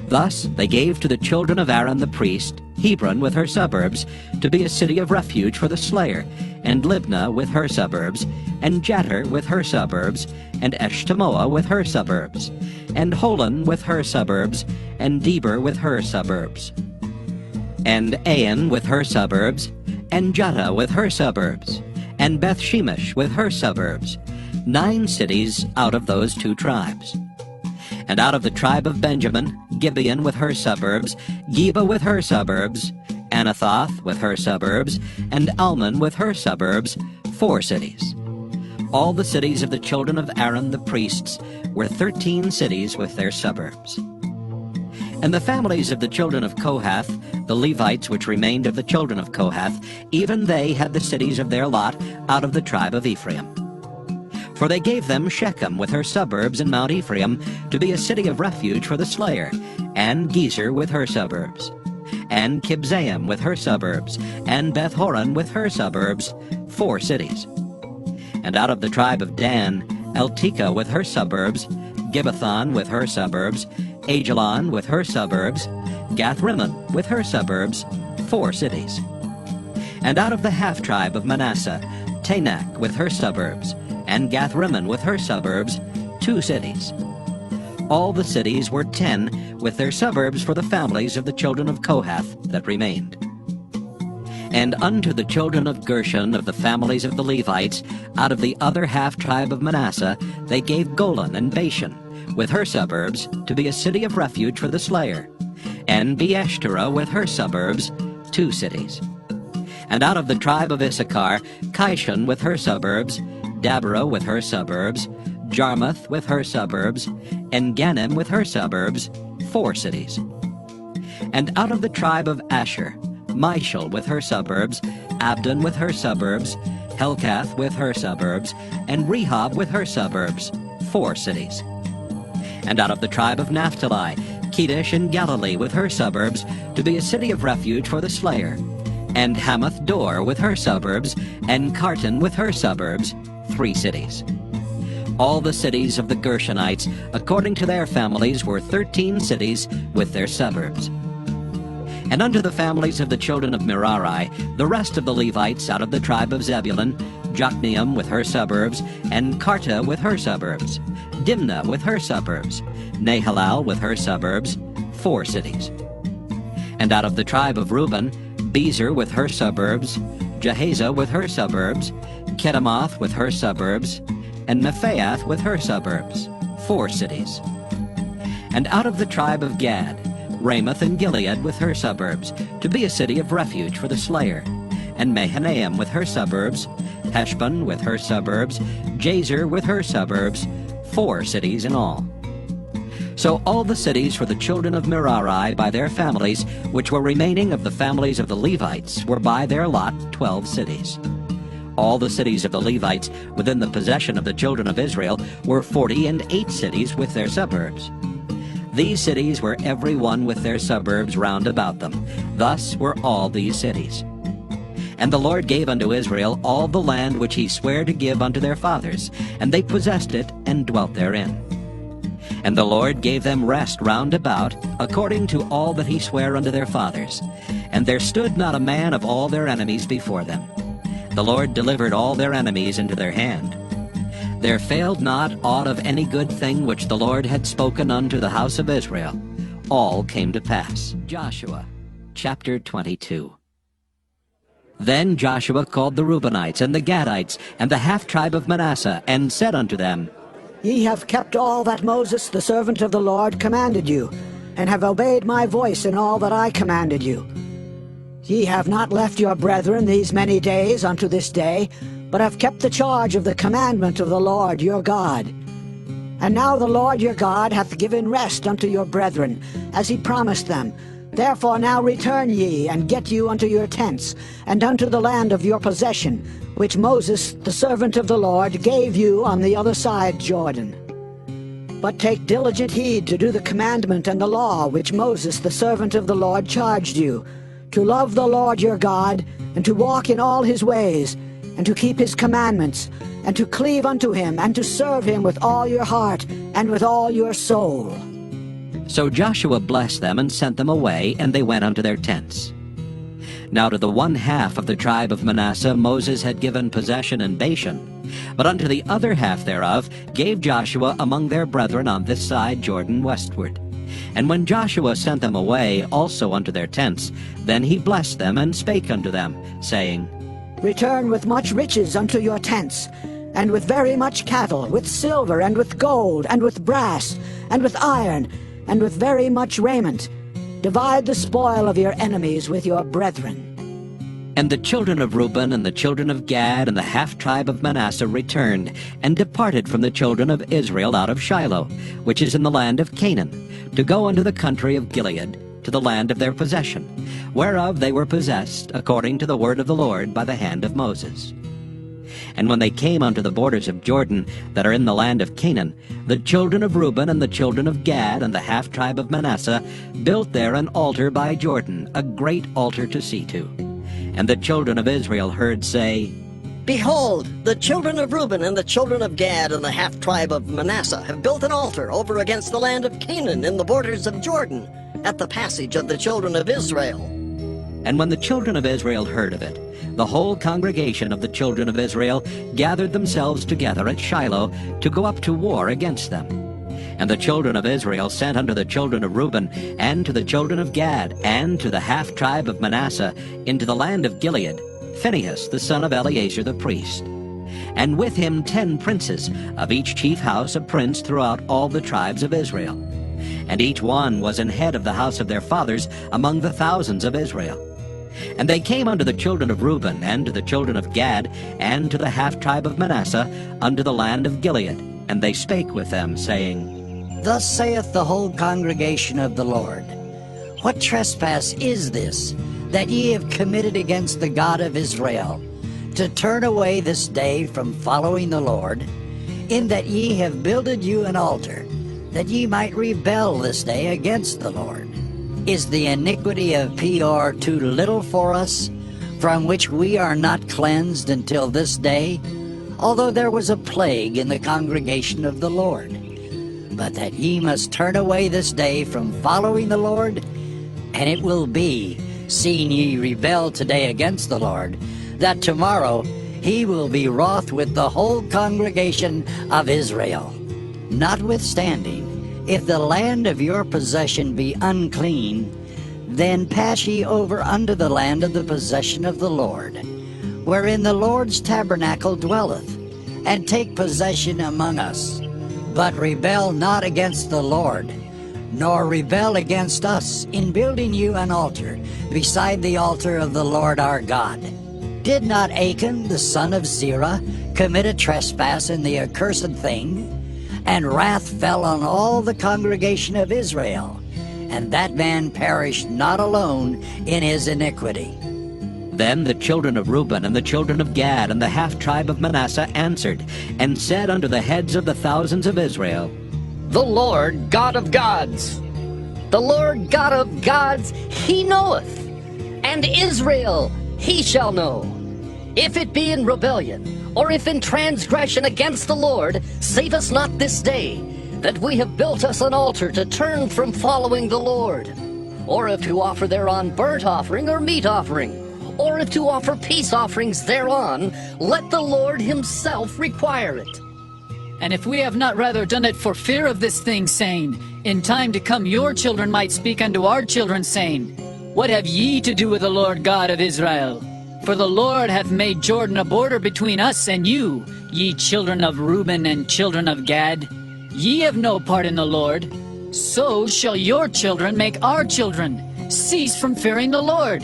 Thus they gave to the children of Aaron the priest Hebron with her suburbs, to be a city of refuge for the slayer, and Libnah with her suburbs, and Jattir with her suburbs, and Eshtemoa with her suburbs, and Holon with her suburbs, and Deber with her suburbs. and Ain with her suburbs, and Juttah with her suburbs, and Beth-shemesh with her suburbs, 9 cities out of those 2 tribes. And out of the tribe of Benjamin, Gibeon with her suburbs, Geba with her suburbs, Anathoth with her suburbs, and Almon with her suburbs, 4 cities. All the cities of the children of Aaron the priests were 13 cities with their suburbs. And the families of the children of Kohath, the Levites which remained of the children of Kohath, even they had the cities of their lot out of the tribe of Ephraim. For they gave them Shechem with her suburbs in Mount Ephraim to be a city of refuge for the slayer, and Gezer with her suburbs, and Kibzaim with her suburbs, and Beth-horon with her suburbs, 4 cities. And out of the tribe of Dan, Eltekeh with her suburbs, Gibbethon with her suburbs, Ajalon with her suburbs, Gath-rimmon with her suburbs, 4 cities. And out of the half-tribe of Manasseh, Tanakh with her suburbs, and Gath-rimmon with her suburbs, 2 cities. All the cities were 10, with their suburbs for the families of the children of Kohath that remained. And unto the children of Gershon of the families of the Levites, out of the other half-tribe of Manasseh, they gave Golan and Bashan, with her suburbs, to be a city of refuge for the slayer, and Beeshterah with her suburbs, 2 cities. And out of the tribe of Issachar, Kishon with her suburbs, Dabarah with her suburbs, Jarmuth with her suburbs, and Ganim with her suburbs, 4 cities. And out of the tribe of Asher, Mishal with her suburbs, Abdon with her suburbs, Helkath with her suburbs, and Rehob with her suburbs, 4 cities. And out of the tribe of Naphtali, Kedesh in Galilee with her suburbs, to be a city of refuge for the slayer, and Hamath Dor with her suburbs, and Carton with her suburbs, 3 cities. All the cities of the Gershonites, according to their families, were 13 cities with their suburbs. And unto the families of the children of Merari, the rest of the Levites out of the tribe of Zebulun, Jokneam with her suburbs, and Karta with her suburbs, Dimnah with her suburbs, Nahalal with her suburbs, 4 cities. And out of the tribe of Reuben, Bezer with her suburbs, Jahaziah with her suburbs, Kedemoth with her suburbs, and Mephaath with her suburbs, 4 cities. And out of the tribe of Gad, Ramoth and Gilead with her suburbs, to be a city of refuge for the slayer, and Mahanaim with her suburbs, Heshbon with her suburbs, Jazer with her suburbs, 4 cities in all. So all the cities for the children of Merari by their families, which were remaining of the families of the Levites, were by their lot 12 cities. All the cities of the Levites within the possession of the children of Israel were 48 cities with their suburbs. These cities were every one with their suburbs round about them. Thus were all these cities. And the Lord gave unto Israel all the land which he sware to give unto their fathers, and they possessed it and dwelt therein. And the Lord gave them rest round about, according to all that he sware unto their fathers. And there stood not a man of all their enemies before them. The Lord delivered all their enemies into their hand. There failed not aught of any good thing which the Lord had spoken unto the house of Israel. All came to pass. Joshua, chapter 22. Then Joshua called the Reubenites and the Gadites and the half-tribe of Manasseh, and said unto them, Ye have kept all that Moses the servant of the Lord commanded you, and have obeyed my voice in all that I commanded you. Ye have not left your brethren these many days unto this day, but have kept the charge of the commandment of the Lord your God. And now the Lord your God hath given rest unto your brethren, as he promised them. Therefore now return ye, and get you unto your tents, and unto the land of your possession, which Moses the servant of the Lord gave you on the other side Jordan. But take diligent heed to do the commandment and the law which Moses the servant of the Lord charged you, to love the Lord your God, and to walk in all his ways, and to keep his commandments, and to cleave unto him, and to serve him with all your heart, and with all your soul. So Joshua blessed them, and sent them away, and they went unto their tents. Now to the 1/2 of the tribe of Manasseh Moses had given possession in Bashan, but unto the other half thereof gave Joshua among their brethren on this side Jordan westward. And when Joshua sent them away also unto their tents, then he blessed them and spake unto them, saying, Return with much riches unto your tents, and with very much cattle, with silver, and with gold, and with brass, and with iron, and with very much raiment. Divide the spoil of your enemies with your brethren. And the children of Reuben and the children of Gad and the half-tribe of Manasseh returned, and departed from the children of Israel out of Shiloh, which is in the land of Canaan, to go unto the country of Gilead, to the land of their possession, whereof they were possessed, according to the word of the Lord by the hand of Moses. And when they came unto the borders of Jordan, that are in the land of Canaan, the children of Reuben and the children of Gad and the half-tribe of Manasseh built there an altar by Jordan, a great altar to see to. And the children of Israel heard say, Behold, the children of Reuben and the children of Gad and the half-tribe of Manasseh have built an altar over against the land of Canaan in the borders of Jordan, at the passage of the children of Israel. And when the children of Israel heard of it, the whole congregation of the children of Israel gathered themselves together at Shiloh to go up to war against them. And the children of Israel sent unto the children of Reuben, and to the children of Gad, and to the half-tribe of Manasseh, into the land of Gilead, Phinehas the son of Eleazar the priest. And with him 10 princes, of each chief house a prince throughout all the tribes of Israel. And each one was an head of the house of their fathers among the thousands of Israel. And they came unto the children of Reuben, and to the children of Gad, and to the half-tribe of Manasseh, unto the land of Gilead. And they spake with them, saying, Thus saith the whole congregation of the Lord, What trespass is this, that ye have committed against the God of Israel, to turn away this day from following the Lord, in that ye have builded you an altar, that ye might rebel this day against the Lord? Is the iniquity of Peor too little for us, from which we are not cleansed until this day, although there was a plague in the congregation of the Lord? But that ye must turn away this day from following the Lord, and it will be, seeing ye rebel today against the Lord, that tomorrow he will be wroth with the whole congregation of Israel. Notwithstanding, if the land of your possession be unclean, then pass ye over unto the land of the possession of the Lord, wherein the Lord's tabernacle dwelleth, and take possession among us. But rebel not against the Lord, nor rebel against us in building you an altar beside the altar of the Lord our God. Did not Achan the son of Zerah commit a trespass in the accursed thing? And wrath fell on all the congregation of Israel, and that man perished not alone in his iniquity. Then the children of Reuben and the children of Gad and the half-tribe of Manasseh answered, and said unto the heads of the thousands of Israel, The Lord God of gods, the Lord God of gods, he knoweth, and Israel he shall know. If it be in rebellion, or if in transgression against the Lord, save us not this day, that we have built us an altar to turn from following the Lord. Or if to offer thereon burnt offering or meat offering, or if to offer peace offerings thereon, let the Lord himself require it. And if we have not rather done it for fear of this thing, saying, In time to come your children might speak unto our children, saying, What have ye to do with the Lord God of Israel? For the Lord hath made Jordan a border between us and you, ye children of Reuben and children of Gad. Ye have no part in the Lord. So shall your children make our children cease from fearing the Lord.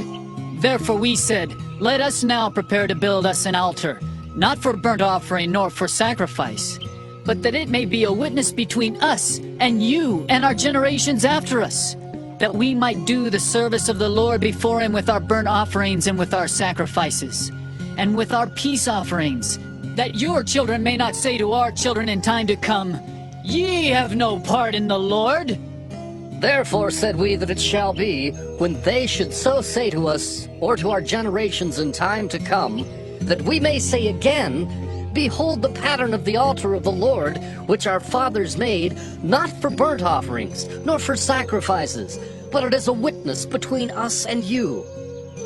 Therefore we said, Let us now prepare to build us an altar, not for burnt offering nor for sacrifice, but that it may be a witness between us and you and our generations after us, that we might do the service of the Lord before him with our burnt offerings and with our sacrifices, and with our peace offerings, that your children may not say to our children in time to come, Ye have no part in the Lord. Therefore said we that it shall be, when they should so say to us, or to our generations in time to come, that we may say again, Behold the pattern of the altar of the Lord, which our fathers made, not for burnt offerings, nor for sacrifices, but it is a witness between us and you.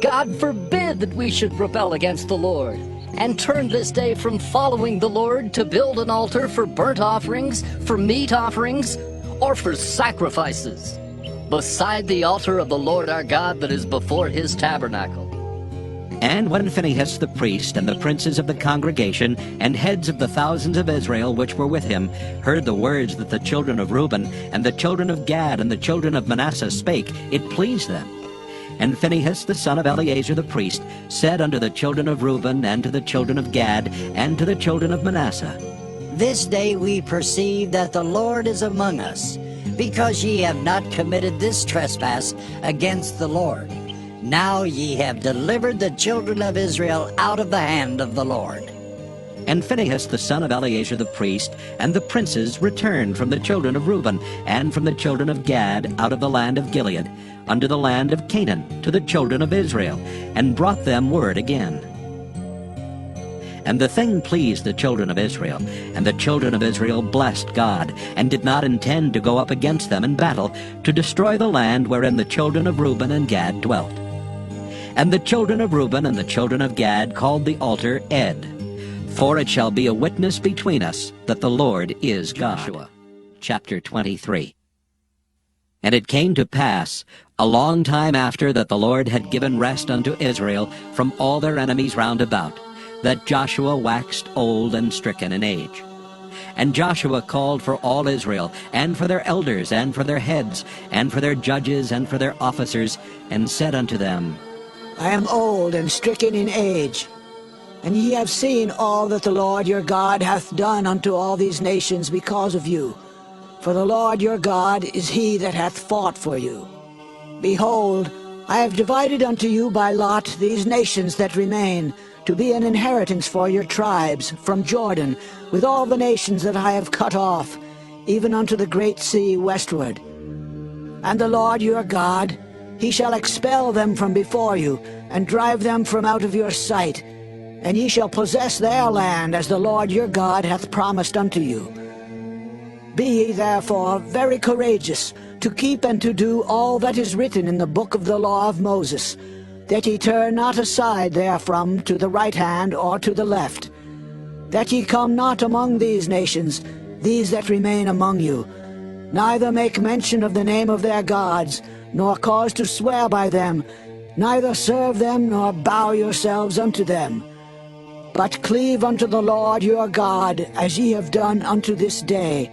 God forbid that we should rebel against the Lord, and turn this day from following the Lord to build an altar for burnt offerings, for meat offerings, or for sacrifices, beside the altar of the Lord our God that is before his tabernacle. And when Phinehas the priest and the princes of the congregation and heads of the thousands of Israel which were with him heard the words that the children of Reuben and the children of Gad and the children of Manasseh spake, it pleased them. And Phinehas the son of Eleazar the priest said unto the children of Reuben and to the children of Gad and to the children of Manasseh, This day we perceive that the Lord is among us, because ye have not committed this trespass against the Lord. Now ye have delivered the children of Israel out of the hand of the Lord. And Phinehas the son of Eleazar the priest and the princes returned from the children of Reuben and from the children of Gad out of the land of Gilead unto the land of Canaan to the children of Israel, and brought them word again. And the thing pleased the children of Israel, and the children of Israel blessed God, and did not intend to go up against them in battle, to destroy the land wherein the children of Reuben and Gad dwelt. And the children of Reuben and the children of Gad called the altar Ed, for it shall be a witness between us that the Lord is God. Joshua chapter 23. And it came to pass, a long time after that the Lord had given rest unto Israel from all their enemies round about, that Joshua waxed old and stricken in age. And Joshua called for all Israel, and for their elders, and for their heads, and for their judges, and for their officers, and said unto them, I am old and stricken in age, and ye have seen all that the Lord your God hath done unto all these nations because of you. For the Lord your God is he that hath fought for you. Behold, I have divided unto you by lot these nations that remain, to be an inheritance for your tribes, from Jordan, with all the nations that I have cut off, even unto the great sea westward. And the Lord your God, he shall expel them from before you, and drive them from out of your sight, and ye shall possess their land, as the Lord your God hath promised unto you. Be ye therefore very courageous, to keep and to do all that is written in the book of the law of Moses, that ye turn not aside therefrom to the right hand or to the left, that ye come not among these nations, these that remain among you, neither make mention of the name of their gods, nor cause to swear by them, neither serve them nor bow yourselves unto them, but cleave unto the Lord your God, as ye have done unto this day.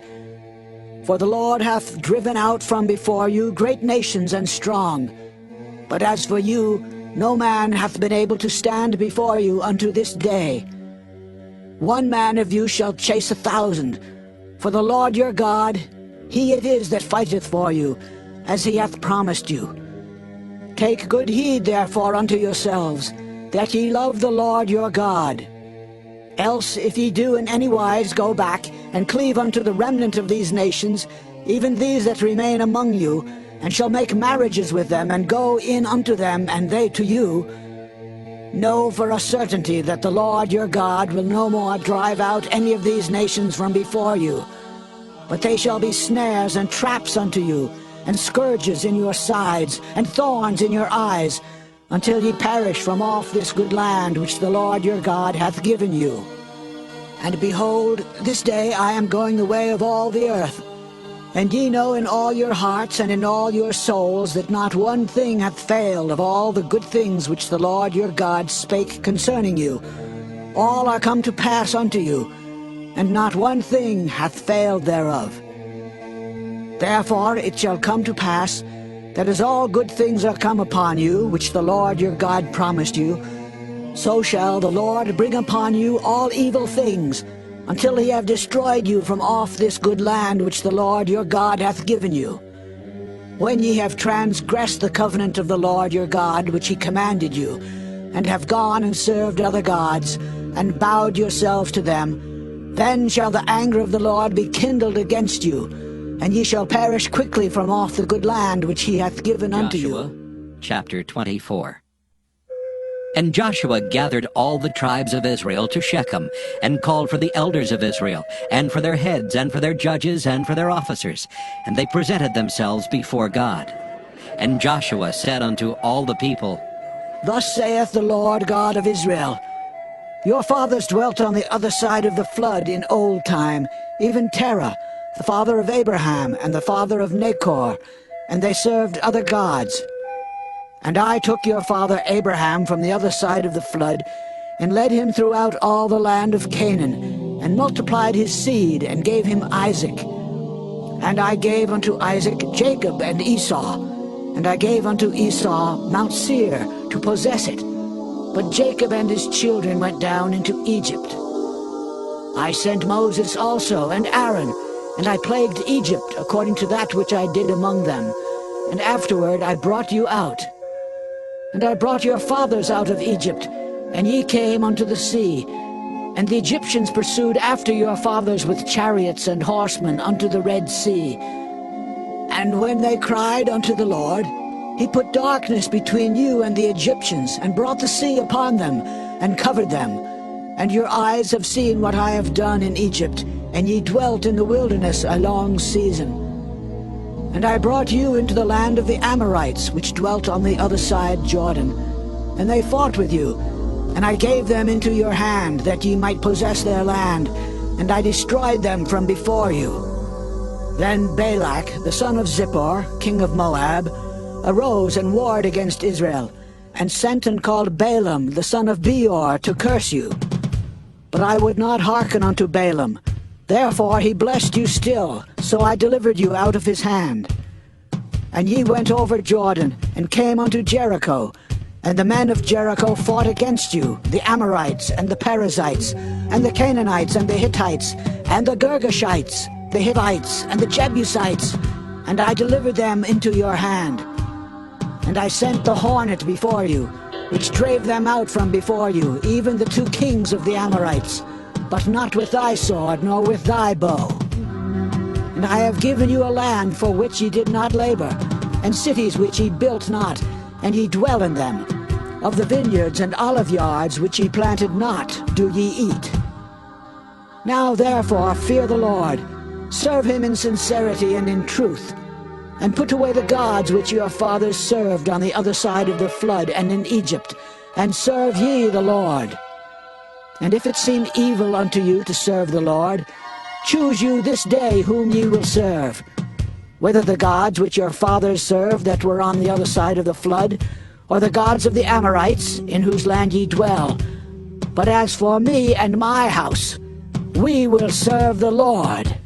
For the Lord hath driven out from before you great nations and strong. But as for you, no man hath been able to stand before you unto this day. 1 man of you shall chase 1,000. For the Lord your God, he it is that fighteth for you, as he hath promised you. Take good heed therefore unto yourselves, that ye love the Lord your God. Else if ye do in any wise go back, and cleave unto the remnant of these nations, even these that remain among you, and shall make marriages with them, and go in unto them, and they to you, know for a certainty that the Lord your God will no more drive out any of these nations from before you, but they shall be snares and traps unto you, and scourges in your sides, and thorns in your eyes, until ye perish from off this good land which the Lord your God hath given you. And behold, this day I am going the way of all the earth. And ye know in all your hearts and in all your souls that not one thing hath failed of all the good things which the Lord your God spake concerning you. All are come to pass unto you, and not one thing hath failed thereof. Therefore it shall come to pass, that as all good things are come upon you, which the Lord your God promised you, so shall the Lord bring upon you all evil things, until he have destroyed you from off this good land which the Lord your God hath given you. When ye have transgressed the covenant of the Lord your God which he commanded you, and have gone and served other gods, and bowed yourselves to them, then shall the anger of the Lord be kindled against you, and ye shall perish quickly from off the good land which he hath given unto you. Joshua chapter 24. And Joshua gathered all the tribes of Israel to Shechem, and called for the elders of Israel, and for their heads, and for their judges, and for their officers. And they presented themselves before God. And Joshua said unto all the people, Thus saith the Lord God of Israel, Your fathers dwelt on the other side of the flood in old time, even Terah, the father of Abraham and the father of Nachor, and they served other gods. And I took your father Abraham from the other side of the flood, and led him throughout all the land of Canaan, and multiplied his seed, and gave him Isaac. And I gave unto Isaac Jacob and Esau, and I gave unto Esau Mount Seir to possess it. But Jacob and his children went down into Egypt. I sent Moses also and Aaron, and I plagued Egypt according to that which I did among them. And afterward I brought you out. And I brought your fathers out of Egypt, and ye came unto the sea. And the Egyptians pursued after your fathers with chariots and horsemen unto the Red Sea. And when they cried unto the Lord, he put darkness between you and the Egyptians, and brought the sea upon them, and covered them. And your eyes have seen what I have done in Egypt, and ye dwelt in the wilderness a long season. And I brought you into the land of the Amorites, which dwelt on the other side Jordan. And they fought with you, and I gave them into your hand, that ye might possess their land, and I destroyed them from before you. Then Balak, the son of Zippor, king of Moab, arose and warred against Israel, and sent and called Balaam, the son of Beor, to curse you. But I would not hearken unto Balaam. Therefore he blessed you still, so I delivered you out of his hand. And ye went over Jordan, and came unto Jericho, and the men of Jericho fought against you, the Amorites, and the Perizzites, and the Canaanites, and the Hittites, and the Girgashites, the Hivites, and the Jebusites, and I delivered them into your hand. And I sent the hornet before you, which drave them out from before you, even the 2 kings of the Amorites, but not with thy sword, nor with thy bow. And I have given you a land for which ye did not labor, and cities which ye built not, and ye dwell in them. Of the vineyards and olive yards which ye planted not do ye eat. Now therefore fear the Lord, serve him in sincerity and in truth, and put away the gods which your fathers served on the other side of the flood and in Egypt, and serve ye the Lord. And if it seem evil unto you to serve the Lord, choose you this day whom ye will serve, whether the gods which your fathers served that were on the other side of the flood, or the gods of the Amorites, in whose land ye dwell. But as for me and my house, we will serve the Lord.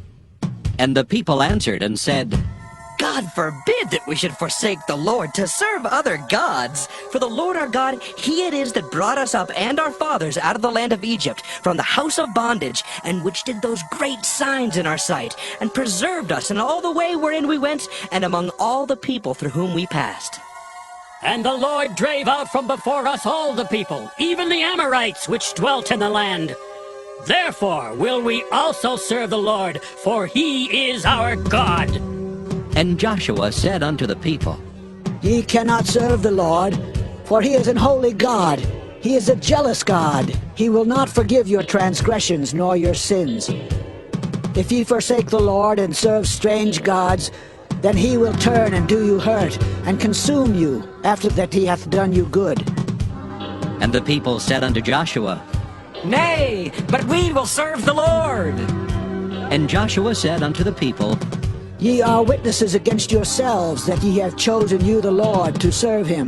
And the people answered and said, God forbid that we should forsake the Lord to serve other gods. For the Lord our God, he it is that brought us up and our fathers out of the land of Egypt, from the house of bondage, and which did those great signs in our sight, and preserved us in all the way wherein we went, and among all the people through whom we passed. And the Lord drave out from before us all the people, even the Amorites which dwelt in the land. Therefore will we also serve the Lord, for he is our God. And Joshua said unto the people, Ye cannot serve the Lord, for he is an holy God. He is a jealous God. He will not forgive your transgressions nor your sins. If ye forsake the Lord and serve strange gods, then he will turn and do you hurt, and consume you, after that he hath done you good. And the people said unto Joshua, Nay, but we will serve the Lord. And Joshua said unto the people, Ye are witnesses against yourselves that ye have chosen you the Lord to serve him.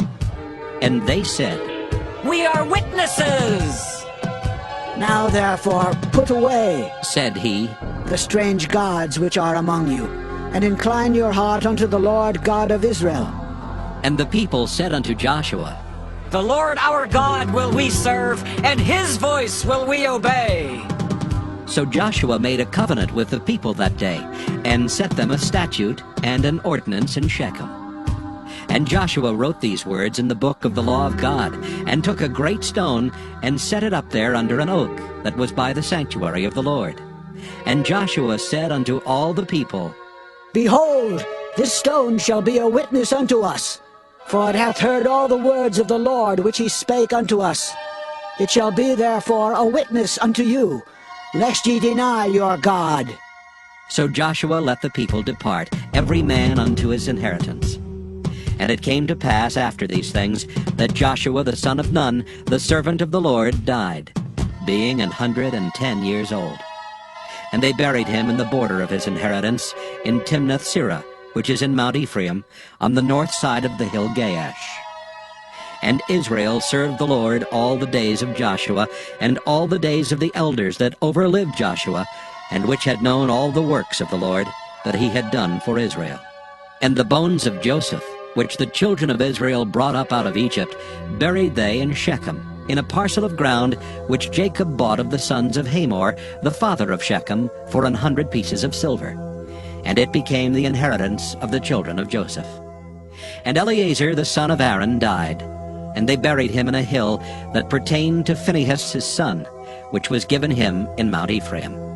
And they said, We are witnesses. Now therefore put away, said he, the strange gods which are among you, and incline your heart unto the Lord God of Israel. And the people said unto Joshua, The Lord our God will we serve, and his voice will we obey. So Joshua made a covenant with the people that day, and set them a statute and an ordinance in Shechem. And Joshua wrote these words in the book of the law of God, and took a great stone, and set it up there under an oak that was by the sanctuary of the Lord. And Joshua said unto all the people, Behold, this stone shall be a witness unto us, for it hath heard all the words of the Lord which he spake unto us. It shall be therefore a witness unto you, lest ye deny your God. So Joshua let the people depart, every man unto his inheritance. And it came to pass after these things, that Joshua the son of Nun, the servant of the Lord, died, being 110 years old. And they buried him in the border of his inheritance in Timnath-Serah, which is in Mount Ephraim, on the north side of the hill Gaash. And Israel served the Lord all the days of Joshua, and all the days of the elders that overlived Joshua, and which had known all the works of the Lord that he had done for Israel. And the bones of Joseph, which the children of Israel brought up out of Egypt, buried they in Shechem, in a parcel of ground which Jacob bought of the sons of Hamor, the father of Shechem, for 100 pieces of silver. And it became the inheritance of the children of Joseph. And Eleazar the son of Aaron died, and they buried him in a hill that pertained to Phinehas his son, which was given him in Mount Ephraim.